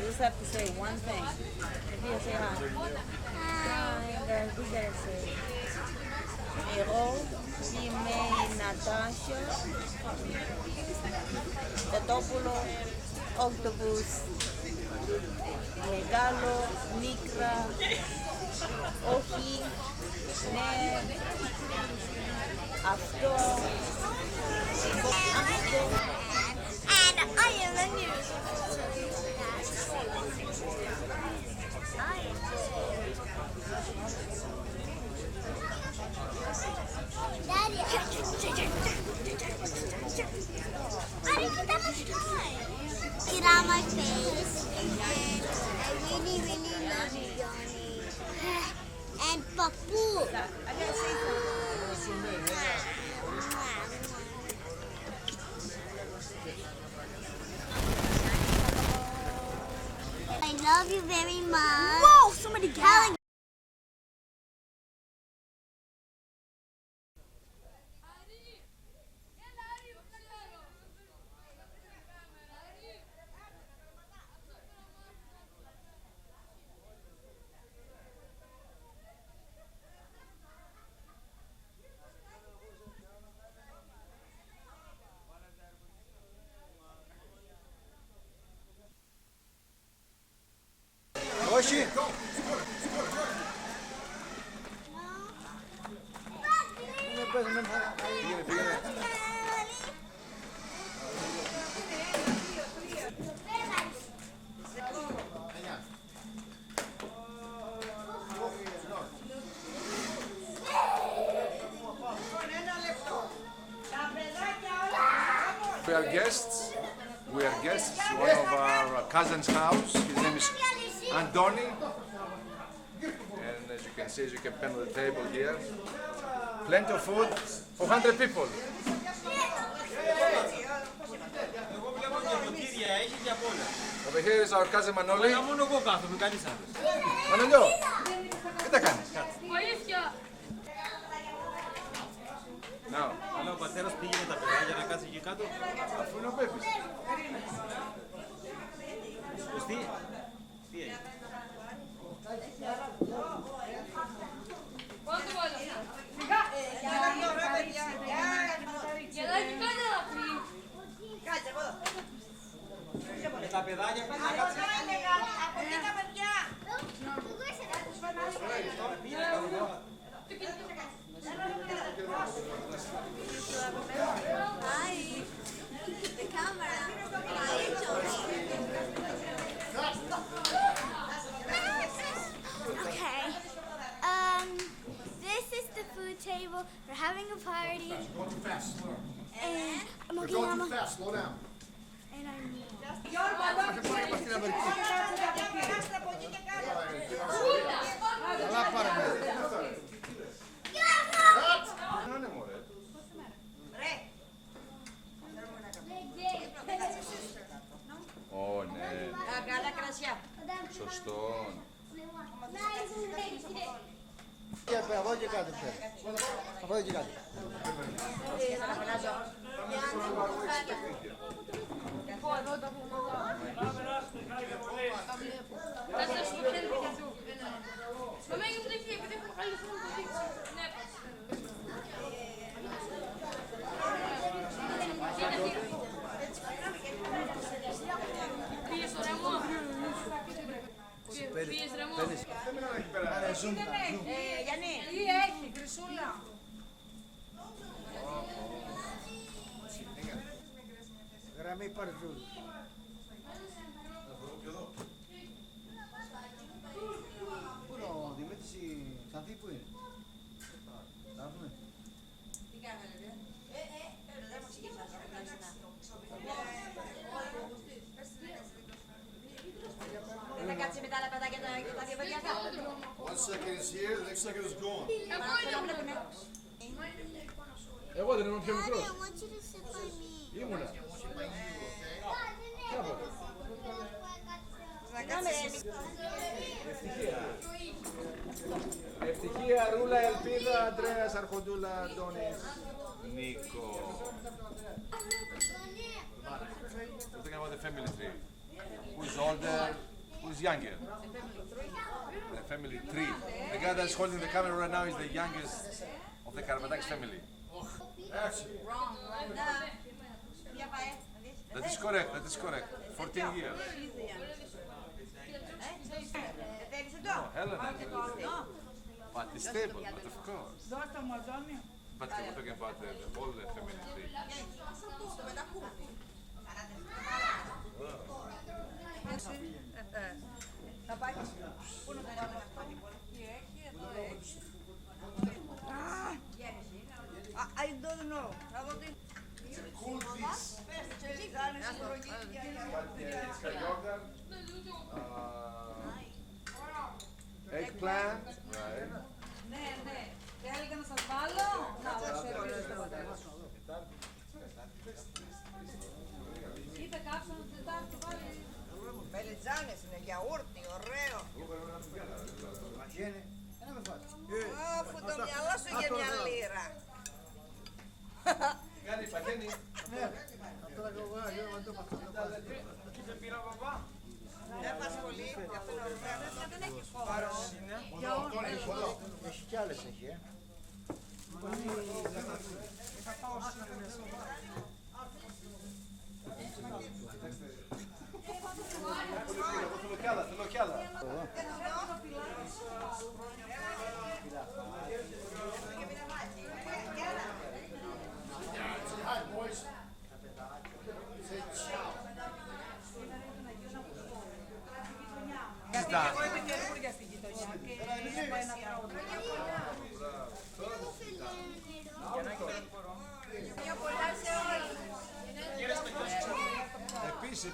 just have to say one thing. If you say hi. Hi, guys, we gotta say. Εγώ είμαι η Νατάσια, κοτόπουλο, octopus, μεγάλο, μικρά, όχι, ναι, αυτό, αυτό. And I am the news. Daddy, I didn't get that much time. Get on my face. And I really, really love you, Johnny. And Papu. I gotta say something. I love you very much. Whoa, somebody get out. Όχι. We are guests. We are guests. One of our cousin's house. His name is Antoni. And as you can see, as you can pen on the table here, plenty of food for 100 people. Over here is our cousin Manoli. Μόνο εγώ κάθομαι, κανείς άλλος. Manolio, τι τα κάνεις? Βοήθεια! Now, Αλλά ο πατέρας πήγαινε τα παιδάκια να κάτσει εκεί κάτω. αφού είναι ο Πέπης. Κωστή, τι έγινε. Πότε βάλα? Γελάκι κάνε να πει. Με τα παιδάκια πήγαινε να κάτσει. Hi. The camera. Hi, Johnny. Okay. This is the food table. We're having a party. Going too fast. And I'm You're okay, going too Mama. fast. Slow down. And I'm Κάνε μωρέ. Ω, ναι. Καλά κρασιά. Σωστό. Από εδώ και κάτω. Από εδώ και κάτω. Κάτσε στο χέρι του. Μαμά, είναι που δείχνει, επειδή έχω χάλει θέλω να το δείξει. Ναι, πας. Πήγες στο ρεμό. Πήγες ρεμό. Γιάννη. Τι έχει, Χρυσούλα. Γραμμή παρζούλ. Πού είναι ο Δημήτρης η Ξανθή, πού είναι? Θα έρθουνε. Δεν θα κάτσει μετά τα παιδάκια και τα διαβολιακά. 1 second is here, the next second is gone. Εγώ δεν είμαι πιο μικρός. I want you to sit by me. Ήμουνα. Ευτυχία, Ρούλα, Ελπίδα, Αντρέας, Αρχοντούλα, Αντώνης, Νίκο. We're talking about the family tree. Who is older, who's younger? The family tree. The guy that's holding the camera right now is the youngest of the Karabatakis family. That is correct, that is correct. 14 years. No, Helena. But it's stable, but of course. But we're talking about the whole family tree. I don't know. Cool this. It's got yogurt, eggplant, right? Θέλετε να σας βάλω? Να, Είπε κάψα να Τετάρτη βάλει. Μελιτζάνες είναι, γιαούρτι, ωραίο. Μαγένε. Ένα με φάτε. Αφού το μυαλό σου για μια λίρα. Κάνει παγένει. Αυτό θα κάνω εγώ, το Δεν απασχολεί, αυτό είναι ωραίο. Δεν έχει χώρο. Έχει κι άλλες έχει, Θέλω κι άλλα. Εγώ είμαι καινούργια στην γειτονιά και έχω ένα τραγούδι. Μια πολλά σε όλοι. Επίσης.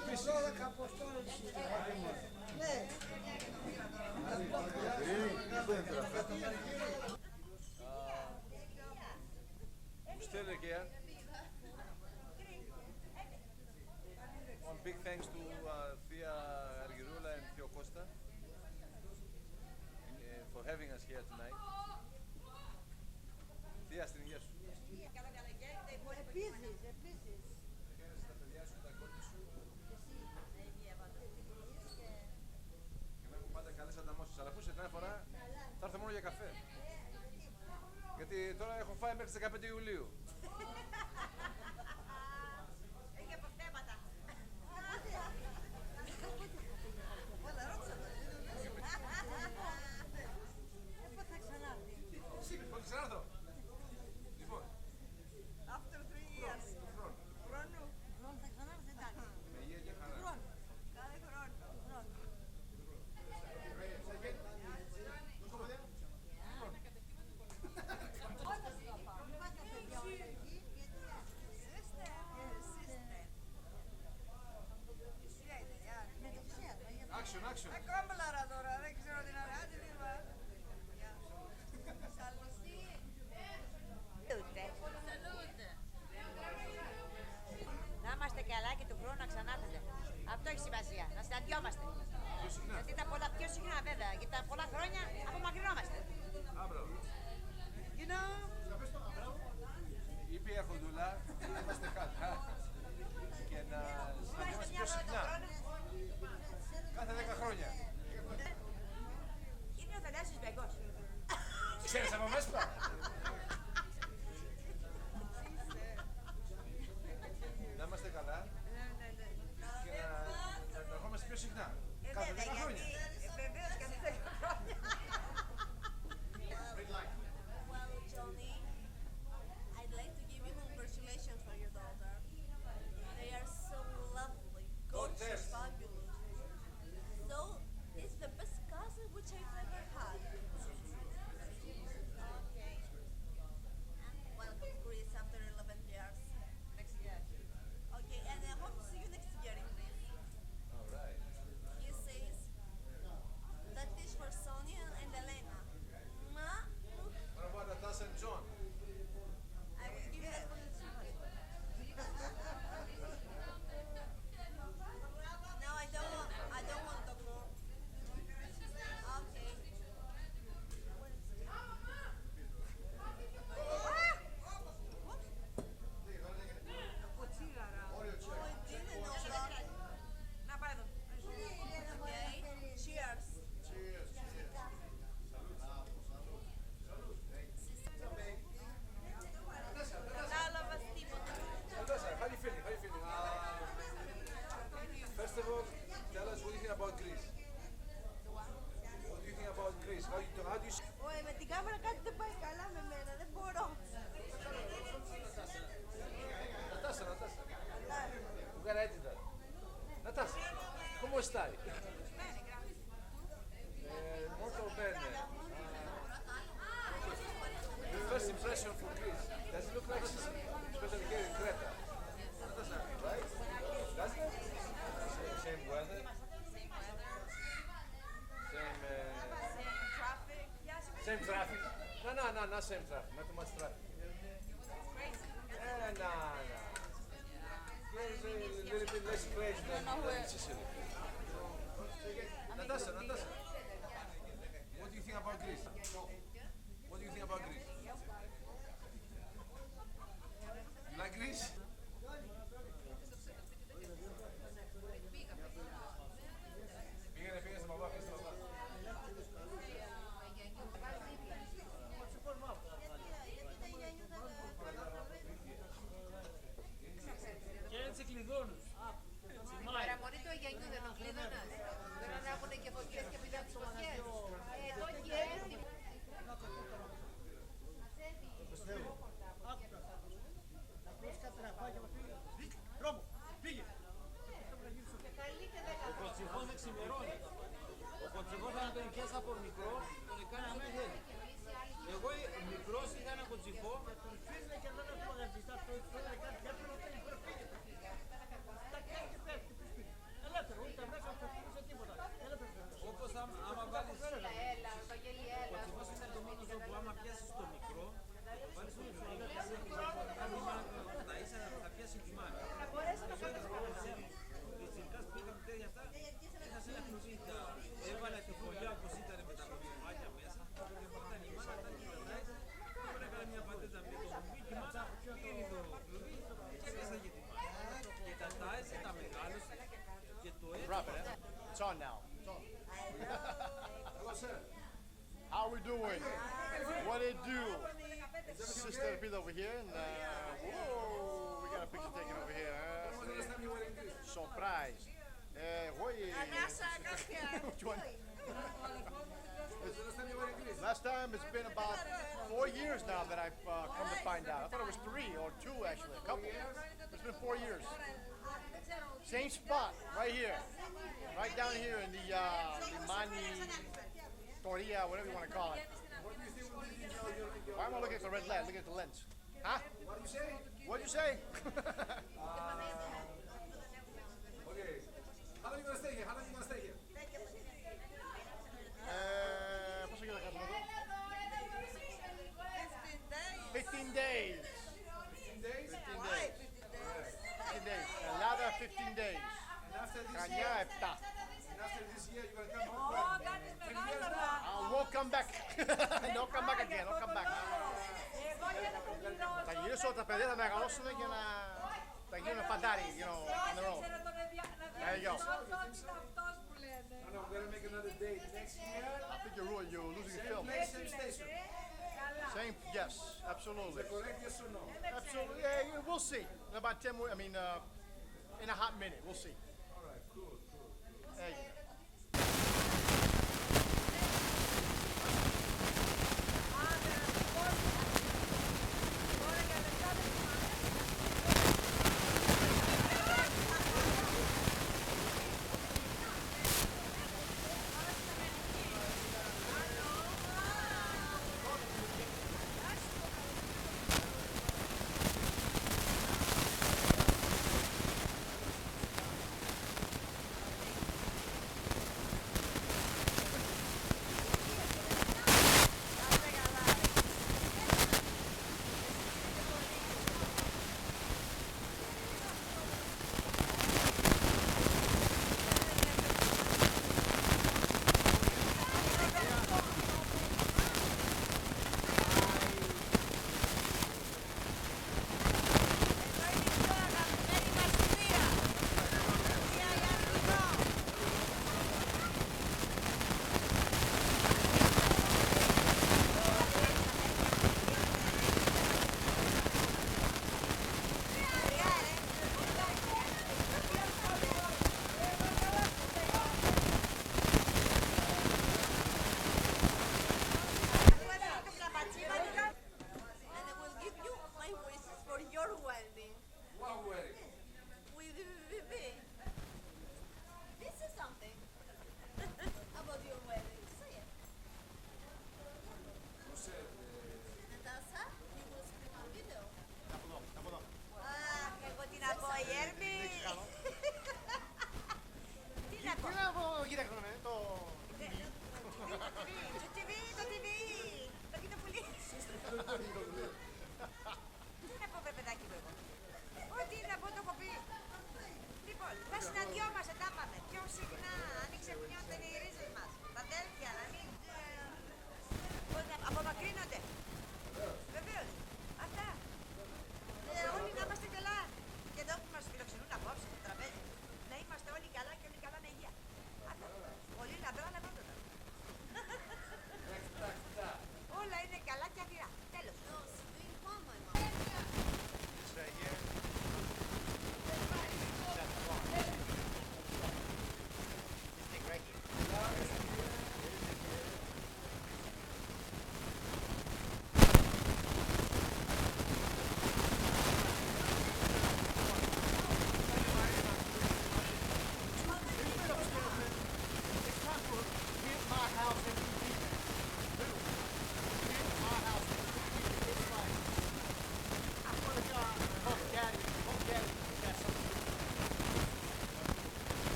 Still again. One big thanks to Thea Argiroula and Theo Costa for having us here tonight. Thea, στην υγεία σου. Επίσης. Τα παιδιά σου, τα κόρη σου. Και να έχουμε πάντα καλές ανταμώσεις. Αλλά ακούσε την άλλη φορά θα έρθω μόνο για καφέ. Γιατί τώρα έχω φάει μέχρι τις 15 Ιουλίου. Έχει αποθέματα. Πότε θα ξανάρθει. Πότε ξανάρθω. Λοιπόν, After 3 years. Χρόνου. Θα ξανάρθει, εντάξει. με υγεία και χαρά. Κάθε χρόνο. Action. Κόμπλαρα τώρα, δεν ξέρω τι να λέω. Άντε βήμα. Να είμαστε καλά και του χρόνου να ξανάρθετε. Αυτό έχει σημασία, να συναντιόμαστε. Γιατί τα πολλά πιο συχνά βέβαια, γιατί τα πολλά χρόνια απομακρυνόμαστε. You know? Είπε η Αρχοντούλα, να είμαστε καλά και να συναντιόμαστε πιο συχνά. Κάθε 10 χρόνια. Είναι ο Θανάσης Μπεγκός. Ξέρεις από Βέσπα. Να είμαστε καλά και να ερχόμαστε πιο συχνά. Κάθε 10 χρόνια. Βεβαίως κάθε 10 χρόνια. Well, Johnny, I'd like to give you congratulations for your daughter. They are so lovely, gorgeous, fabulous. So, it's the best cousin which I've ever had. Okay. And welcome to Greece after 11 years. Next year. Okay, and I hope to see you next year in Greece. All right. He says, Greece? How do you say? Ωε, με την κάμερα κάτι δεν πάει καλά με μένα, δεν μπορώ. Natasha. We gotta edit that. Natasha, come stai? Molto bene. Your first impression for Greece. Does it look like Sicily? Especially here in Creta. Right? Doesn't it? Same weather. Same traffic. No, not same traffic. Not too much traffic. No. Here's a little bit less crazy than in Sicily. Natasha, what do you think about Greece? What do you think about Greece? You like Greece? Πήγαινε στα μπαμπά, Και έτσι κλειδώνουν. Η παραμονή του Αγιανιού δεν τον κλείδωναν. Δεν ανάβουν και φωτιές και πηδάνε τις φωτιές. Εδώ και έτοιμο. Τρόπο, πήγε. Ο Κοτσιφός δεν ξημερώνει. Ο Κοτσιφός αν τον πιάσει από μικρό, τον έκανε αμέσως. Εγώ μικρός είχα ένα κοτσιφό. Όπως άμα βάλεις... Έλα, Βαγγέλη, έλα. Ο κοτσιφός είναι το μόνο ζώο που άμα πιάσεις το μικρό, βάλεις το μικρό, τα ίσα θα πιάσει τη μάνα. Να μπορέσει να πάει. Και τσιρκάς πήγαμε τέτοια αυτά, είχα σε ένα κλουζίτα, έβαλα και φωλιά όπως ήταν με τα κομμάτια μέσα, και όταν η μάνα ήταν και πετάει, τώρα έκανα μια πατέτα με το κουμπί και μάτσα πήγαινε το κλουβί και έπιασα και τη μάνα. Και τα τάισε, τα μεγάλωσε και το έφυγε. It's on now. How we doing? What it do? Sister Pete over here, and whoa, we got a picture taken over here. Surprise. Which one? Last time it's been about 4 years now that I've come to find out. I thought it was 3 or 2 actually, a couple. It's been 4 years. Same spot, right here. Right down here in the Limani Toria, whatever you want to call it. Why am I looking at the red light? Looking at the lens. Huh? What did you say? What did you say? Okay. How long you gonna stay here? How long you gonna stay here? Πόσο καιρό θα κάνουμε εδώ? 15 days. 15 days? 15 days. Another 15 days. And after this Κανιά year? 7. And after this year you're gonna come back? 3 years now? I won't come back. Don't come back again. Don't come back. Θα γυρίσω, τα παιδιά θα μεγαλώσουν και θα γίνουν φαντάρι, you know, on their own. There you go. No, we're gonna make another date next year. I think you're losing the film. Same station. Same, yes, absolutely. Correct, yes or no? Absolutely, yeah, we'll see. In about 10 more, in a hot minute, we'll see. All right, cool. There you go.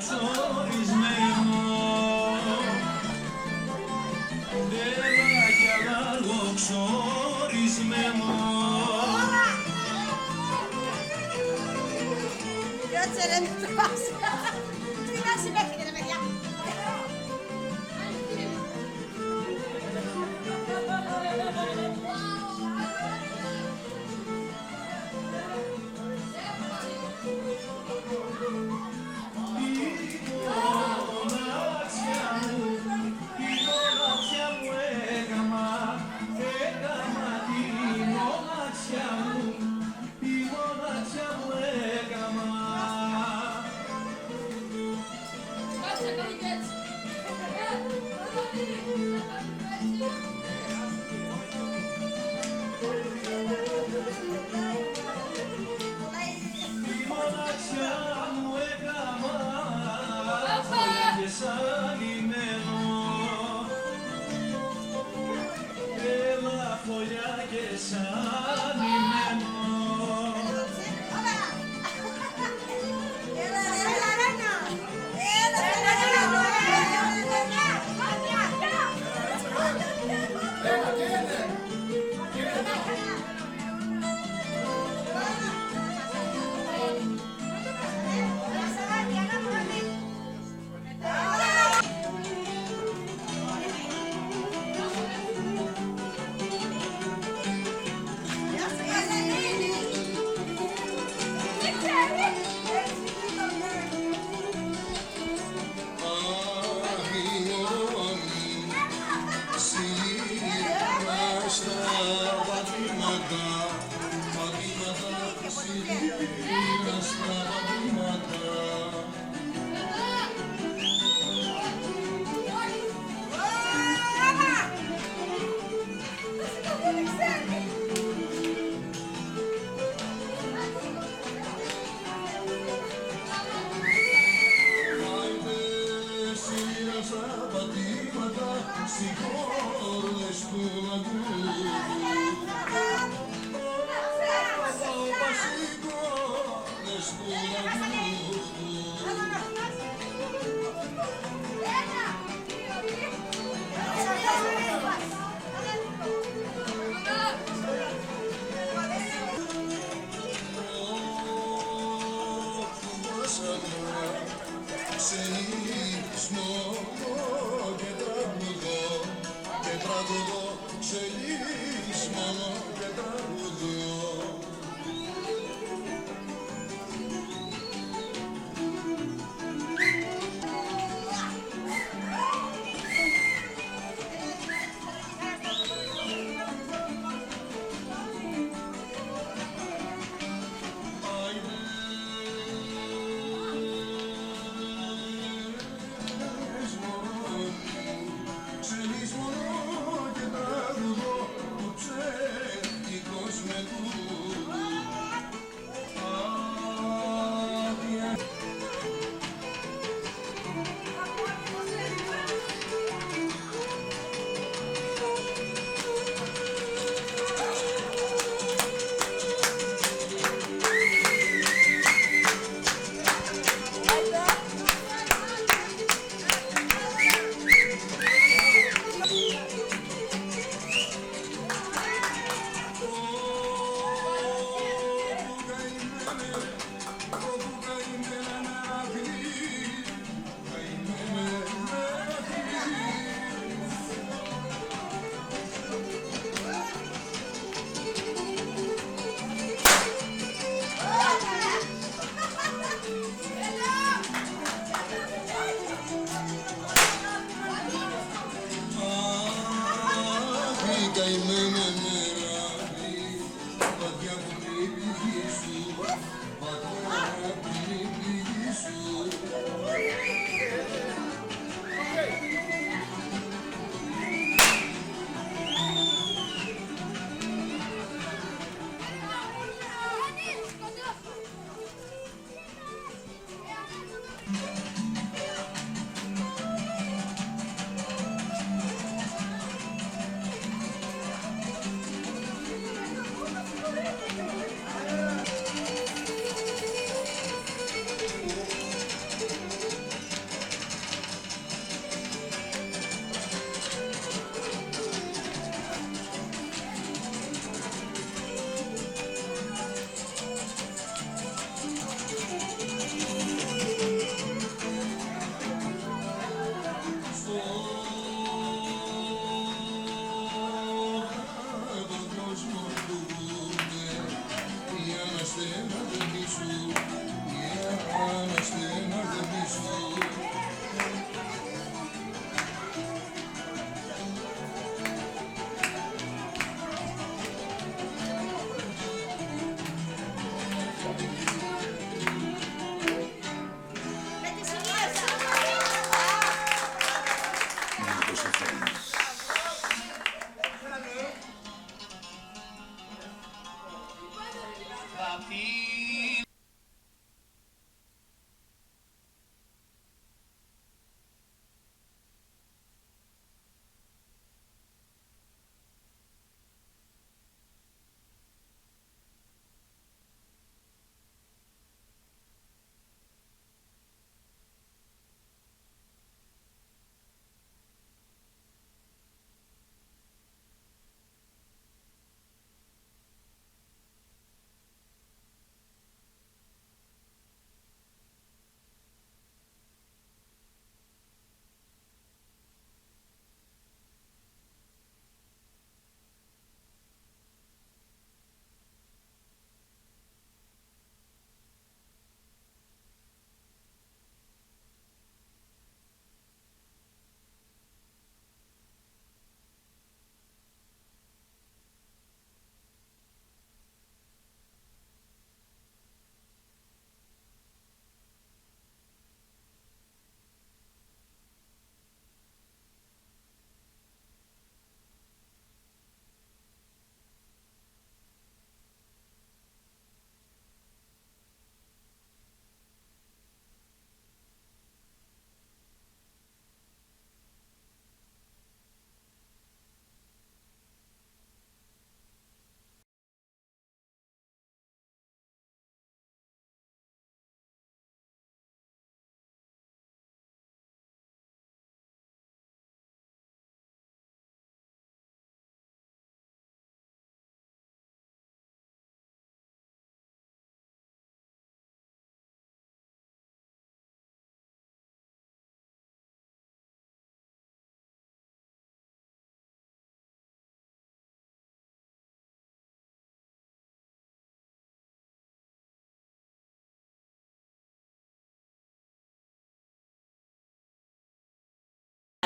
ξορισμένο. Έλα κι άλλο ξορισμένο. Κάτσε ρε, μην τρως. Τι να συμμέχετε ρε παιδιά.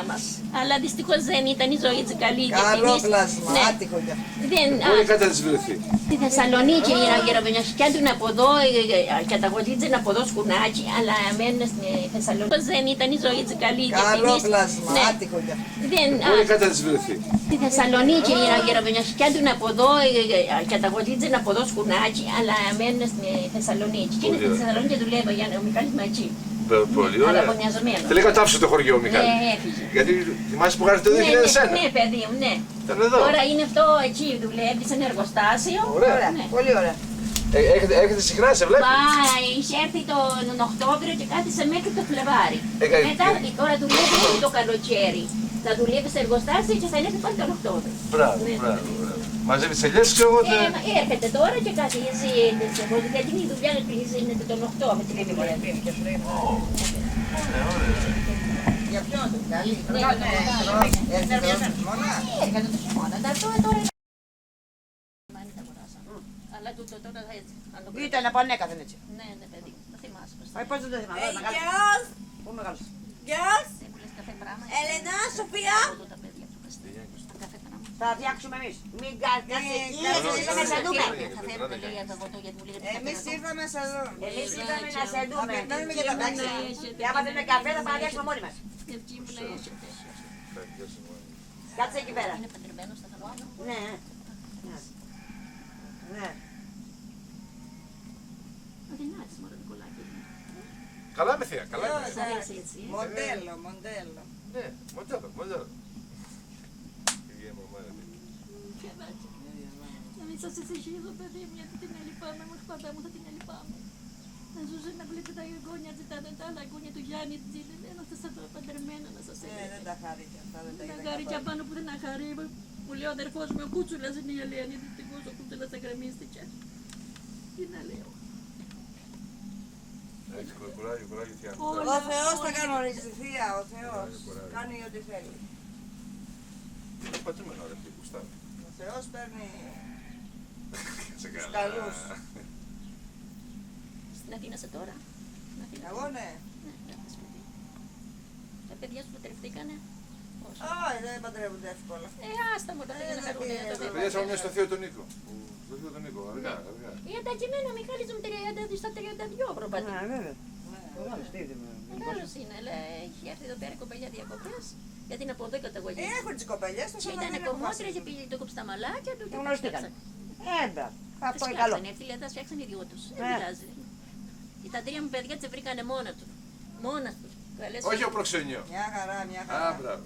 μας. Αλλά δυστυχώς δεν ήταν η ζωή της καλή. Καλό πλάσμα, άτυχο κι αυτό. Δεν, Πού είχατε τις βρεθεί? στη Θεσσαλονίκη η γεροβενιασικιά του είναι από εδώ, καταγωγή είναι από εδώ σκουνάκι, αλλά μένουν στη Θεσσαλονίκη. Δεν ήταν η ζωή της καλή. Καλό πλάσμα, άτυχο κι αυτό. Δεν, Πού είχατε τις βρεθεί? στη Θεσσαλονίκη η γεροβενιασικιά του είναι από εδώ, καταγωγή είναι από εδώ σκουνάκι, αλλά μένουν στη Θεσσαλονίκη. Και είναι στη Θεσσαλονίκη και δουλεύει ο Μιχάλης Ματζή. Πολύ Αλλά ωραία. γωνιαζομένο. Τελικά το άφησε το χωριό, Μιχάλη. Ναι, έφυγε. Γιατί θυμάσαι που γράφει το 2001. Ναι, παιδί μου, ναι. Ήταν εδώ. Τώρα είναι αυτό εκεί, δουλεύει σε ένα εργοστάσιο. Ωραία. Ναι. Πολύ ωραία. Έχετε συχνά, σε βλέπει. Μα είχε έρθει τον Οκτώβριο και κάθισε μέχρι το Φλεβάρι. Έκανε- Μετά τώρα δουλεύει μέχρι το καλοκαίρι. Θα δουλεύει σε εργοστάσιο και θα έρθει πάλι τον Οκτώβριο. Μπράβο, Ναι. μπράβο. Μαζεύει τις ελιές και εγώ. Μα έρχεται τώρα και καθίζει, γιατί η δουλειά είναι τον Οκτώβριο. Τι δουλεύει. Για ποιον το καλή. Ναι, Έρχεται το χειμώνα. έρχεται το χειμώνα. Τώρα αλλά τούτο τώρα θα έτσι. αν το Ήταν από ανέκαθεν έτσι. Ναι, ναι, παιδί, το θυμάσαι πως. Όχι, πώς δεν το θυμάμαι. Hey, Μεγάλο. girls! Πού μεγάλος. Girls! Δεν μου λες καφέ πράγμα. Ελένα, Σοφία! Εδώ τα παιδιά του Καστέλια. Καφέ πράγμα. Θα φτιάξουμε εμείς. Μην κάτσε εκεί, ήρθαμε να σε δούμε. Θα φέρουν λέει από το γιατί μου λέει Εμείς ήρθαμε σε εδώ. Εμείς ήρθαμε να σε δούμε. Περιμένουμε για τα τάξη. Και άμα θέλουμε καφέ θα πάμε να φτιάξουμε μόνοι μας. Ευχή μου να έχετε. Κάτσε εκεί πέρα. Είναι παντρεμένος, θα κάνω. Ναι. Ναι. Δεν άρεσε μωρό Νικολάκη. Καλά με θεία, καλά με Σ' θεία. αρέσει έτσι. Μοντέλο, μοντέλο. Ναι, μοντέλο, μοντέλο. Κυρία μου, μάνα μου. Να μην σας εσυχίζω παιδί μου γιατί την ελυπάμαι, μου πάντα μου θα την ελυπάμαι. Να ζούσε να βλέπετε τα εγγόνια ζητάνε τα άλλα εγγόνια του Γιάννη τζίδε, να σας εδώ παντρεμένα να σας έλεγε. Δεν τα χάρη και αυτά, δεν τα Να είδα χαρεί και καθόλου. απάνω που δεν να χαρεί. Μου λέει ο αδερφός μου, ο Κούτσουλας είναι η Ελένη, δυστυχώς ο Κούτσουλας εγκρεμίστηκε. Τι να λέω. Έτσι, κουράγιο, κουράγιο, θεία. Ο Θεός θα κανονίσει, θεία, ο Θεός. Κάνει ό,τι θέλει. Είναι πατρούμενο, ρε, τι κουστάρει. Ο Θεός παίρνει Σε τους καλά. καλούς. Στην Αθήνα σε τώρα. Στην Αθήνα. Εγώ ναι. Ναι, ναι, σπίτι. Τα παιδιά σου παντρευτήκανε. Πώς. Όχι, δεν παντρεύονται εύκολα. Άστα μου τα παιδιά να χαρούν. Τα παιδιά σαν μια στο θείο τον Νίκο. Στο θείο τον Νίκο, αργά, αργά. Εντάξει, εμένα ο Μιχάλης μου 30 στα 32 προπατή. βέβαια. Μεγάλος τι είδε. Μεγάλος είναι, λέει, έχει έρθει εδώ πέρα η κοπελιά διακοπές. Γιατί είναι από εδώ η καταγωγή. Έχουν τις κοπελιές, το Και σαν να ήταν μην κομμότρια και αποφασίζουν. πήγε το κόψει τα μαλάκια του. Και γνωριστήκανε. Μπράβο. Αυτό είναι καλό. Έρθει, λέει, τα φτιάξαν οι δυο τους. Δεν πειράζει. Και τα τρία μου παιδιά τις βρήκανε μόνα του. Μόνα του. Όχι ο προξενιό. Μια χαρά, μια Α, χαρά. μπράβο.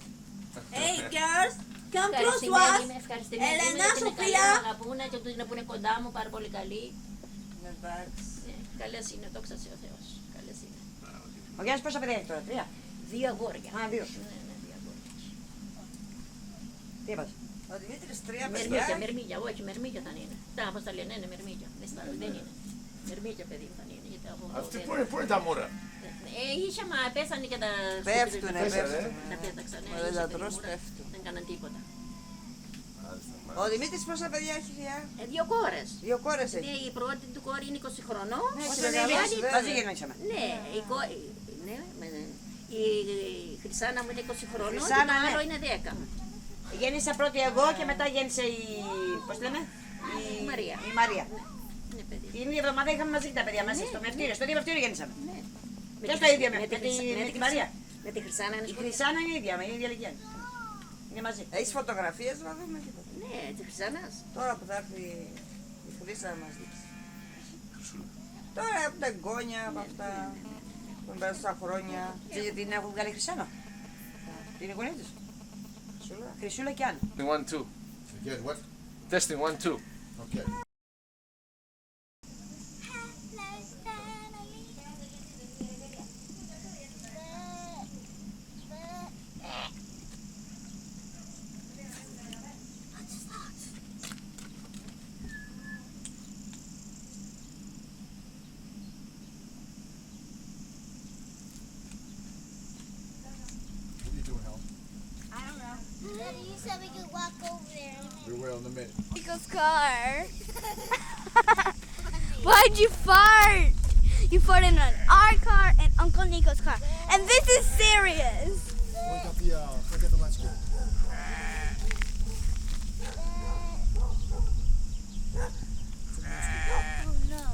Hey, girls! Come close to Ευχαριστημένη us! είμαι, ευχαριστημένη είμαι, Ελένα, γιατί είναι καλή, Σοφία! με αγαπούνε και τους είναι που είναι κοντά μου, πάρα πολύ καλή. Εντάξει. Καλές είναι, δόξα σε ο Θεός. Καλές είναι. Ο Γιάννης πόσα παιδιά έχει τώρα, 3. 2 αγόρια. Α, 2. Ναι, ναι, 2 αγόρια. Τι είπατε. Ο Δημήτρης 3 Μερμίγια, παιδιά. μερμίγια, όχι, μερμίγια θα είναι. Τα πώς τα λένε, είναι μερμίγια. Δεν είναι. Μερμίγια παιδί μου θα είναι. γιατί από εδώ Αυτή δεν- πού είναι τα μούρα. Είχε, μα πέσανε και τα... Πέφτουνε, τα- πέφτουνε. Τα πέταξαν. Μα δεν τα τρως, πέφτουν. Δεν κάναν τίποτα. Ο Δημήτρης πόσα παιδιά έχει, θεία. 2 κόρες. 2 κόρες Ναι, έχει. η πρώτη του κόρη είναι 20 χρονών. Ναι, Όσο έχει είναι η μεγαλώσει, άλλη- βέβαια. Μαζί γεννήσαμε. Ναι, ναι, η Χρυσάνα μου είναι 20 χρονών και Χρυσάνα, το ναι. άλλο είναι 10. Γέννησα πρώτη εγώ και μετά γέννησε η. Πώς λέμε? Η Μαρία. Η Μαρία. Ναι, παιδί. Την ίδια εβδομάδα είχαμε μαζί τα παιδιά μαζί στο μευτήριο. Στο ίδιο μευτήριο γέννησαμε. Ναι. Και στο ίδιο με τη Μαρία. Με τη Χρυσάνα είναι Η σχολείο. Χρυσάνα είναι ίδια, με ίδια ηλικία. Είναι μαζί. Έχεις φωτογραφίες να δούμε τίποτα. Ναι, τη Χρυσάνας. Τώρα που θα έρθει η Χρύσα να μας δείξει. Τώρα από τα εγγόνια, από αυτά που πέρασαν τα χρόνια. Και την έχουν βγάλει Χρυσάνα. Την γονή της. Χρυσούλα. Χρυσούλα και Άννα. Testing 1, 2. Again, what? Testing 1, 2. Okay. What are you doing, Helen? I don't know. Daddy, you said we could walk over there. We will in a minute. Nico's car. Why'd you fart? You farted in our car and Uncle Nico's car. And this is serious. Wake up the Look at the landscape. Oh no.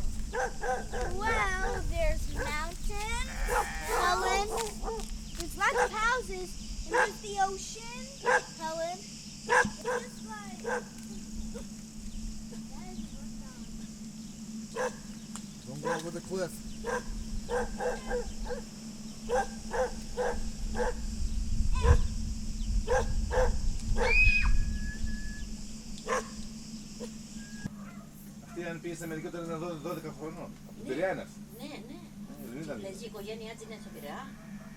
Well, there's mountains, Helen. There's lots of houses, and there's the ocean, Helen. It's just like that is Don't go over the cliff. Αυτή αν πήγε στην Αμερική όταν ήταν 12 χρονών. Πειραιά είναι αυτή. Ναι. Λες η οικογένειά της είναι στο Πειραιά.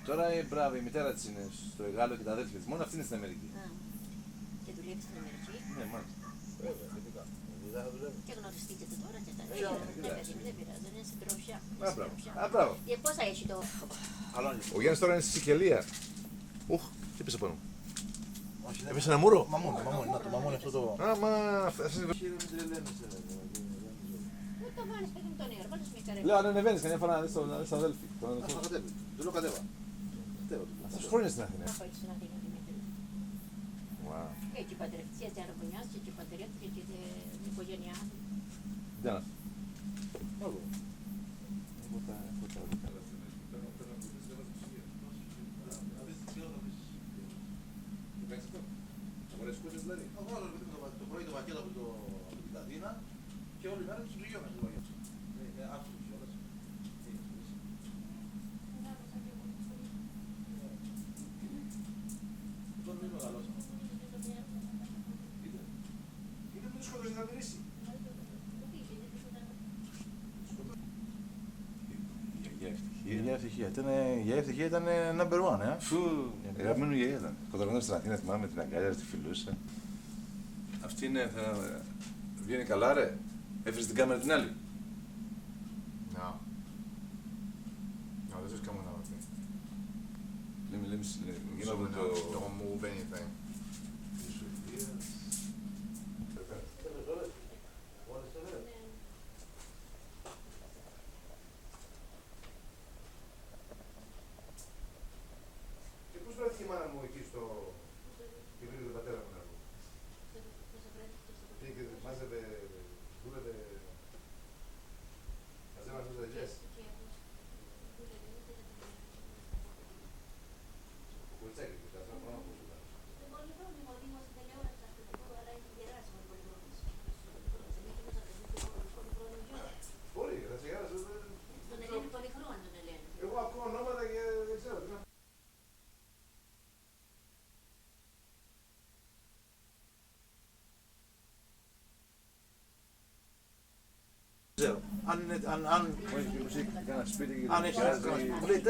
Τώρα μπράβο, η μητέρα της είναι στο Εγάλο και τα αδέρφια της. Μόνο αυτή είναι στην Αμερική. Και δουλεύει στην Αμερική. Ναι, μάλιστα. Και γνωριστήκετε τώρα και τα δεν πειράζει, δεν είναι συντροφιά. Μπράβο. Και πώς θα έχει το... Ο Γιάννης τώρα είναι στη Σικελία. Ουχ, τι πήσε πάνω μου. Έπεσε ένα μούρο. Μαμούνι, να το μαμούνι αυτό το... Το βάλεις παιδί μου το νερό, βάλεις μια καρέκλα. Λέω αν ανεβαίνεις κανένα φορά να δεις τον αδέλφη. Δεν το κατέβα. Αυτός χρόνια στην Αθήνα. Από εκεί στην Αθήνα, Δημήτρη. Εκεί παντρευτείς, έτσι αεροπονιάς και εκεί παντρεύτηκε και την οικογένειά του. Δεν είναι. Το πρωί το βακέλο από την Αθήνα και όλη μέρα τους πληγιώνες. Άρχισες κιόλας. Τον μη μεγαλώσαμε. Είναι που τους σκοτώσεις να μυρίσει. Η ευτυχία ήταν number one, Αγαπημένη γιαγιά ήταν. Κοντρωνόταν στην Αθήνα, θυμάμαι την αγκαλιά, τη φιλούσα. Αυτή είναι, θα βγαίνει καλά ρε. Έφερες την κάμερα την άλλη. No, this is coming out. Λέμε, γίνονται το... Don't move anything. Και πώς βρέθηκε η μάνα μου εκεί στο... και βρήκε τον πατέρα μου να βγω. Πήγε, μάζευε, δούλευε... Μαζεύανε αυτές τις ελιές. Κουρτσάκι, και αυτά πάνω από σούτα. Μπορεί, θα σε γάρασε. Τον Ελένη πολύ χρόνο τον Ελένη. Εγώ ακούω ονόματα και δεν ξέρω. Αν έχει μου λέει 4.000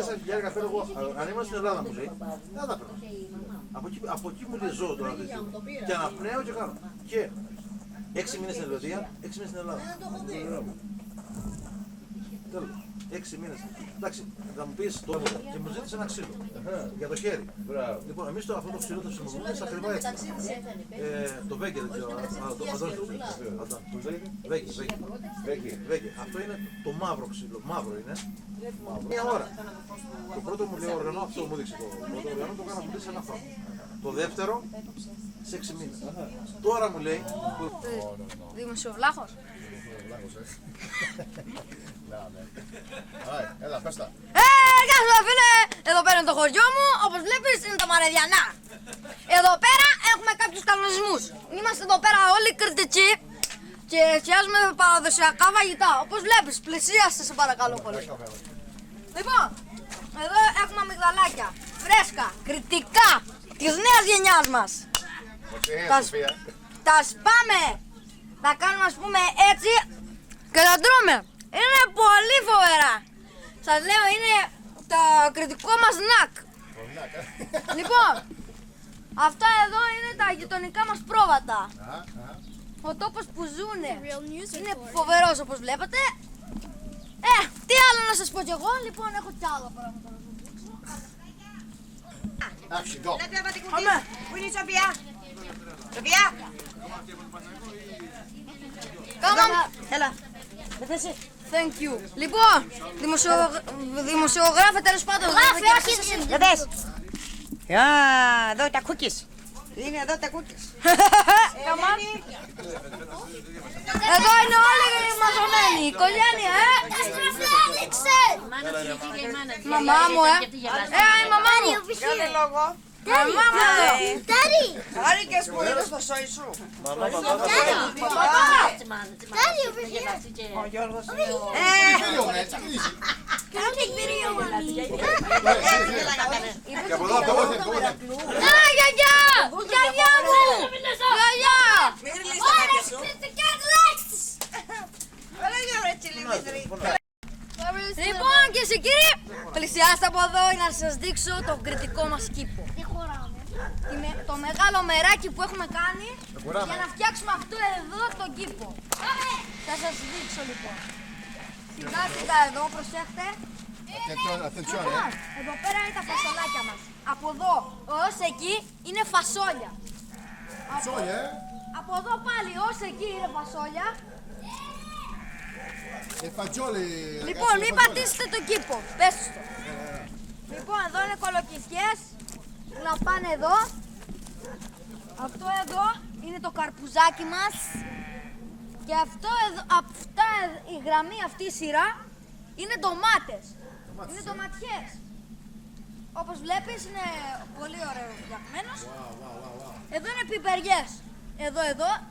φέρω εγώ, αν ήμουν στην Ελλάδα μου λέει, δεν θα τα παίρνω. Από εκεί μου λέει ζω τώρα. Και αναπνέω και κάνω. Και 6 μήνες στην Ελβετία, 6 μήνες στην Ελλάδα. Τέλος, 6 μήνες. Εντάξει, θα μου πεις το και μου ζήτησε ένα ξύλο για το χέρι. Λοιπόν, εμείς αυτό το ξύλο το χρησιμοποιούμε στα ακριβά έτσι. Το βέγκε δεν ξέρω. Βέγκε. Αυτό είναι το μαύρο ξύλο. Μαύρο είναι. Μια ώρα. Το πρώτο μου λέει όργανο, αυτό μου δείξει το πρώτο όργανο, το έκανα σε ένα χρόνο. Το δεύτερο, σε 6 μήνες. Τώρα μου λέει... Δημοσιοβλάχος. Έλα, πες τα. Γεια σου φίλε, εδώ πέρα είναι το χωριό μου, όπως βλέπεις είναι τα Μαρεδιανά. Εδώ πέρα έχουμε κάποιους κανονισμούς. Είμαστε εδώ πέρα όλοι κριτικοί και φτιάζουμε παραδοσιακά φαγητά. Όπως βλέπεις, πλησίαστε σε παρακαλώ πολύ. Λοιπόν, εδώ έχουμε αμυγδαλάκια, φρέσκα, κριτικά, της νέας γενιάς μας. Τα σπάμε, τα κάνουμε ας πούμε έτσι και τα τρώμε. Είναι πολύ φοβερά. Σας λέω είναι το κριτικό μας νακ. Λοιπόν, αυτά εδώ είναι τα γειτονικά μας πρόβατα. Ο τόπος που ζουνε είναι φοβερός όπως βλέπετε. Τι άλλο να σας πω κι εγώ, λοιπόν έχω κι άλλα πράγματα να σας δείξω. Πού είναι η Σοφία? Σοφία! Έλα. Thank you. Λοιπόν, δημοσιογράφε τέλος πάντων. Γράφε, όχι. Για δες. Εδώ τα cookies. Είναι εδώ τα cookies. Εδώ είναι όλοι μαζωμένοι, η οικογένεια, Μαμά μου, η μαμά μου. Κάνε λόγο. Μαμά μου. Χάρηκες που είδες το σόι σου. Ο Γιώργος είναι ο... Και από εδώ, από εδώ. Γιαγιά! Γιαγιά μου! Γιαγιά! Λοιπόν, κυρίες και κύριοι, πλησιάστε από εδώ για να σας δείξω τον κριτικό μας κήπο. Το μεγάλο μεράκι που έχουμε κάνει για να φτιάξουμε αυτό εδώ τον κήπο. Θα σας δείξω λοιπόν. Σιγά σιγά εδώ, προσέχτε. Εδώ πέρα είναι τα φασολάκια μας. Από εδώ ως εκεί είναι φασόλια. Από εδώ πάλι ως εκεί είναι φασόλια. Λοιπόν, μην πατήσετε τον κήπο. Πες το. Λοιπόν, εδώ είναι κολοκυθιές που να πάνε εδώ. Αυτό εδώ είναι το καρπουζάκι μας. Και αυτό εδώ, η γραμμή αυτή η σειρά είναι ντομάτες. Είναι ντοματιές. Όπως βλέπεις είναι πολύ ωραίο φτιαγμένος. Εδώ είναι πιπεριές. Εδώ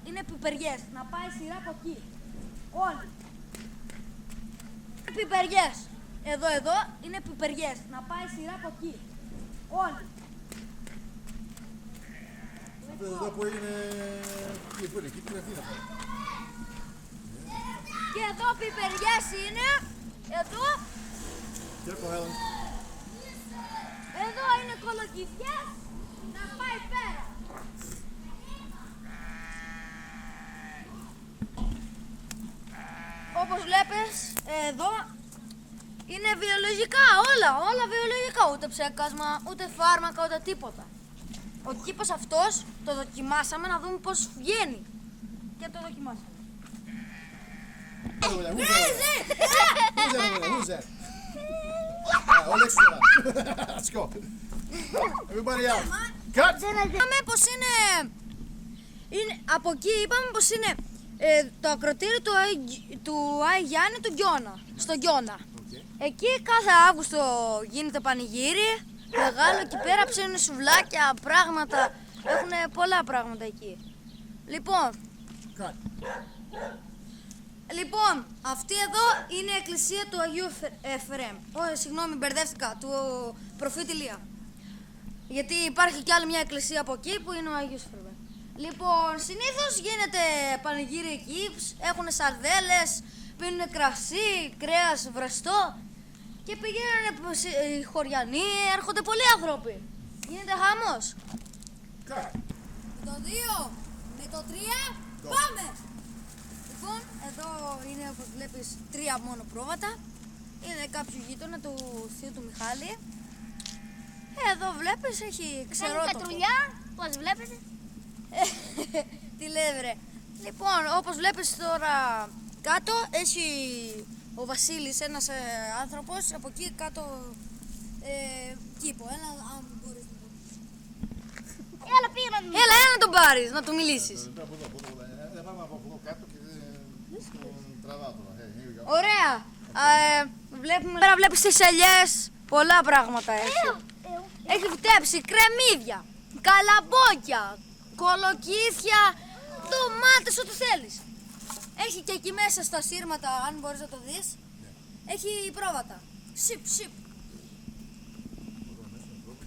είναι πιπεριές. Να πάει σειρά από εκεί. Όλοι. Πιπεριές. Εδώ είναι πιπεριές. Να πάει σειρά από εκεί. Όλοι. Αυτό εδώ που έγινε... Πού είναι, εκεί την Αθήνα. Και εδώ πιπεριές είναι. Εδώ. Εδώ είναι κολοκυθιές. Να πάει πέρα. Όπως βλέπεις, εδώ είναι βιολογικά, όλα βιολογικά, ούτε ψέκασμα, ούτε φάρμακα, ούτε τίποτα. Ο κήπος αυτός το δοκιμάσαμε να δούμε πώς βγαίνει και το δοκιμάσαμε. Είπαμε πως είναι, από εκεί είπαμε πως είναι το ακροτήριο του Άι Γιάννη του Γκιώνα, στο Γκιώνα. Εκεί κάθε Αύγουστο γίνεται πανηγύρι, μεγάλο, εκεί πέρα ψήνουν σουβλάκια, πράγματα, έχουν πολλά πράγματα εκεί. Λοιπόν, αυτή εδώ είναι η εκκλησία του Αγίου Εφραίμ. Συγγνώμη, μπερδεύτηκα, του προφήτη Ηλία. Γιατί υπάρχει κι άλλη μια εκκλησία από εκεί που είναι ο Αγίος Εφραίμ. Λοιπόν, συνήθως γίνεται πανηγύρι εκεί, έχουν σαρδέλες, πίνουν κρασί, κρέας βρεστό και πηγαίνουν οι χωριανοί, έρχονται πολλοί άνθρωποι. Γίνεται χαμός. Με το 2, με το 3, πάμε! Λοιπόν, εδώ είναι όπως βλέπεις 3 μόνο πρόβατα. Είναι κάποιου γείτονα του θείου του Μιχάλη. Εδώ βλέπεις έχει ξερότοπο. Κάνει κατρουλιά, πώς βλέπετε. Τι λέει βρε. Λοιπόν, όπως βλέπεις τώρα κάτω έχει ο Βασίλης, ένας άνθρωπος, από εκεί κάτω κήπο. Έλα, αν μπορείς να το πεις. Έλα, να τον πάρεις, να του μιλήσεις. Ωραία. Πέρα βλέπεις τις ελιές, πολλά πράγματα έχει. Έχει φτέψει κρεμμύδια, καλαμπόκια, κολοκύθια, ντομάτες, ό,τι θέλεις. Έχει και εκεί μέσα στα σύρματα, αν μπορείς να το δεις, έχει πρόβατα. Σιπ.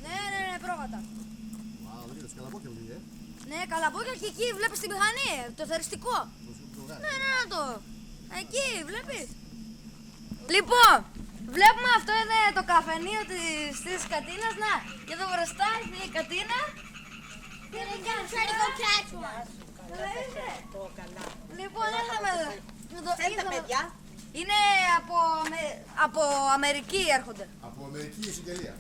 Ναι, πρόβατα. Ναι, καλαμπόκια και εκεί βλέπεις την μηχανή, το θεριστικό. Ναι, το. Εκεί, βλέπεις. Λοιπόν, βλέπουμε αυτό είναι το καφενείο της Κατίνας. Να, και εδώ μπροστά είναι η Κατίνα. Λοιπόν, Θέλετε παιδιά. Είναι από Αμερική έρχονται. Από Αμερική η συγγενεία.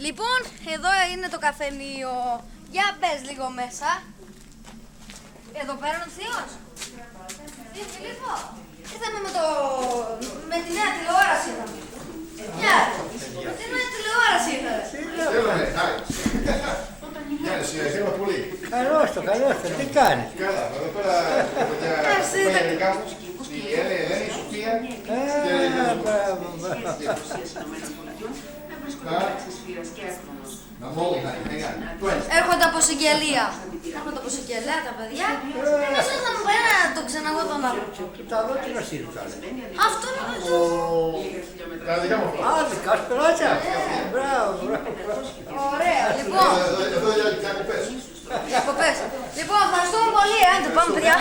Λοιπόν, εδώ είναι το καφενείο. Για μπες λίγο μέσα. Εδώ πέρα είναι ο θείος. Τι Φιλίππο, ήρθαμε με τη νέα τηλεόραση. Γεια, με τη νέα τηλεόραση ήρθαμε. το καλό, τι κάνεις. Καλά, εδώ πέρα η Ελένη, η Σοφία και Έρχονται από συγγελία. Έρχονται από συγγελία τα παιδιά. Εμείς θα μου πάει να το ξαναγώ τον άλλο. Το άλλο τι να σύρθανε. Αυτό είναι το... τα δικά μου. Α, δικά σου περάτσα. Μπράβο, μπράβο. Ωραία, λοιπόν. Εδώ για διακοπές. Διακοπές. Λοιπόν, ευχαριστούμε πολύ, πάμε παιδιά.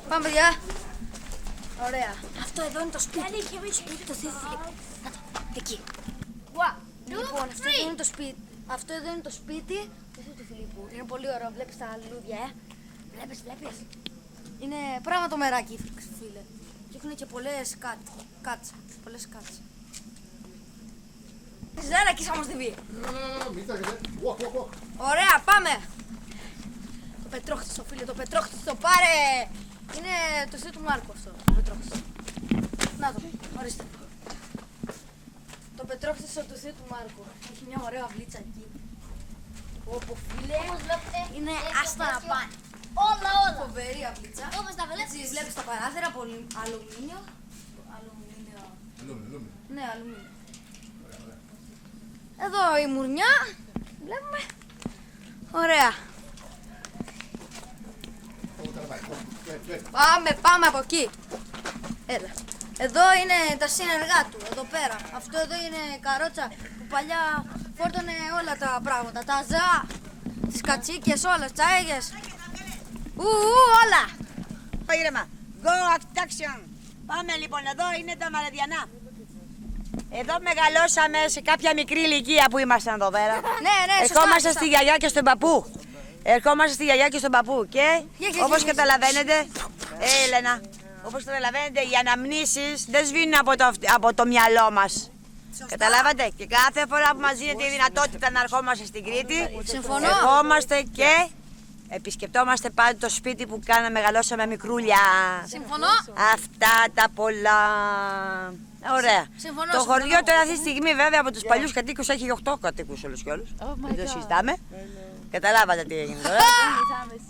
Πάμε παιδιά. Ωραία. Αυτό εδώ είναι το σπίτι. Το θείο Φιλίππου. Εκεί. Λοιπόν, αυτό εδώ είναι το σπίτι. Αυτό εδώ είναι το σπίτι του θείου του Φιλίππου. Είναι πολύ ωραίο, βλέπεις τα λουλούδια, Βλέπεις. Είναι πράγμα το μεράκι, φίλε. Και έχουν και πολλές κάτσα. Ζέρα και σάμος TV. Ωραία, πάμε. Το πετρόχτιστο, φίλε, το πετρόχτιστο, πάρε. Είναι το θείου του Μάρκου αυτό, το πετρόχτιστο. Να το, ορίστε. Το πετρόχτιστο του θείου του Μάρκου. Έχει μια ωραία αυλίτσα εκεί. Όπου φίλε, είναι άστα να πάνε. Όλα. Φοβερή αυλίτσα. Όμως τα βλέπεις. Βλέπεις τα παράθυρα από αλουμίνιο. Ναι, αλουμίνιο. Εδώ η μουρνιά. Βλέπουμε. Ωραία. Πάμε από εκεί. Έλα. Εδώ είναι τα σύνεργά του, εδώ πέρα. Αυτό εδώ είναι καρότσα που παλιά φόρτωνε όλα τα πράγματα. Τα ζά, τις κατσίκες, όλα, τσάιγες. Όλα. Πάει ήρεμα. Go action. Πάμε λοιπόν, εδώ είναι τα Μαρεδιανά. Εδώ μεγαλώσαμε σε κάποια μικρή ηλικία που ήμασταν εδώ πέρα. Ναι, ερχόμαστε στη γιαγιά και στον παππού. Και όπως καταλαβαίνετε, Έλενα, όπως καταλαβαίνετε, οι αναμνήσεις δεν σβήνουν από το μυαλό μας. Καταλάβατε, και κάθε φορά που μας δίνεται η δυνατότητα να ερχόμαστε στην Κρήτη, ερχόμαστε και επισκεπτόμαστε πάντα το σπίτι που μεγαλώσαμε μικρούλια. Συμφωνώ. Αυτά τα πολλά. Ωραία. Το χωριό τώρα αυτή τη στιγμή βέβαια από τους παλιούς κατοίκους έχει 8 κατοίκους όλους και όλους. Δεν το συζητάμε. Καταλάβατε τι έγινε τώρα.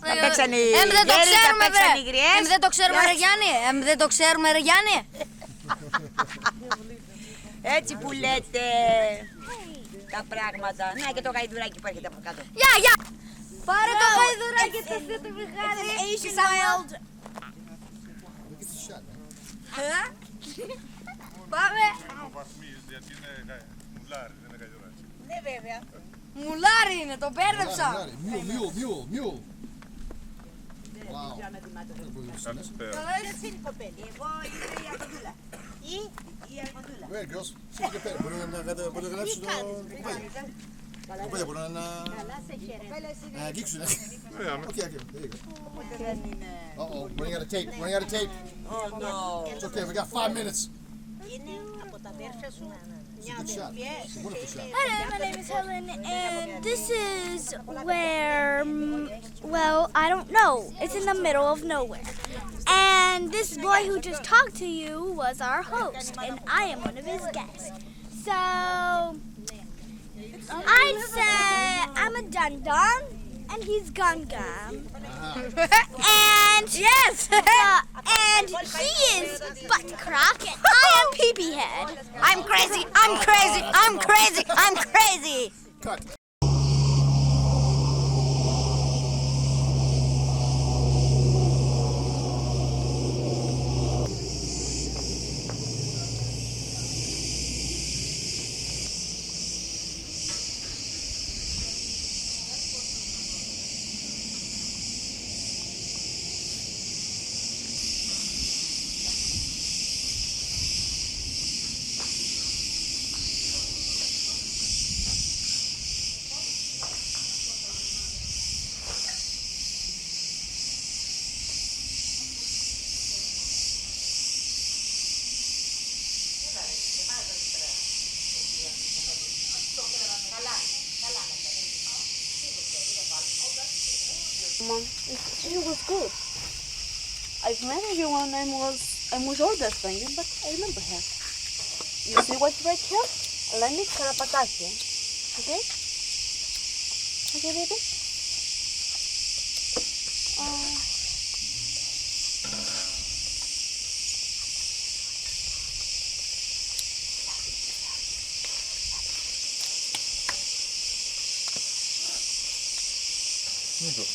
Θα παίξαν οι γέροι, θα παίξαν οι γριές. Δεν το ξέρουμε ρε Γιάννη. Δεν το ξέρουμε ρε Γιάννη. Έτσι που λέτε τα πράγματα. Να και το γαϊδουράκι που έρχεται από κάτω. Γεια. Πάρε το γαϊδουράκι του θείου του Μιχάλη. Πάμε. Γιατί είναι μουλάρι, δεν είναι γαϊδουράκι. Ναι βέβαια. Μουλάρι είναι, το μπέρδεψα. Μιου. Εγώ είμαι η Αρκοντούλα. Η Αρκοντούλα. Where girls? Μπορούν να γράψουν το κουπέλι. Κουπέλι μπορούν να αγγίξουν. Okay. Uh-oh, running out of tape. Oh no. It's okay, we got 5 minutes. Είναι από τα αδέρφια σου. Hello, my name is Helen, and this is where, well, I don't know. It's in the middle of nowhere. And this boy who just talked to you was our host, and I am one of his guests. So, I'd say I'm a dun-dun, and he's Gun-Gum. And yes, and he is Butt Crock, and I am Peepee Head. I'm crazy. Cut. Mom, she was good. I've met her when I was older than you, but I remember her. You see what's right here? Let me καραπατάκι. Okay? Okay, baby? Sophia,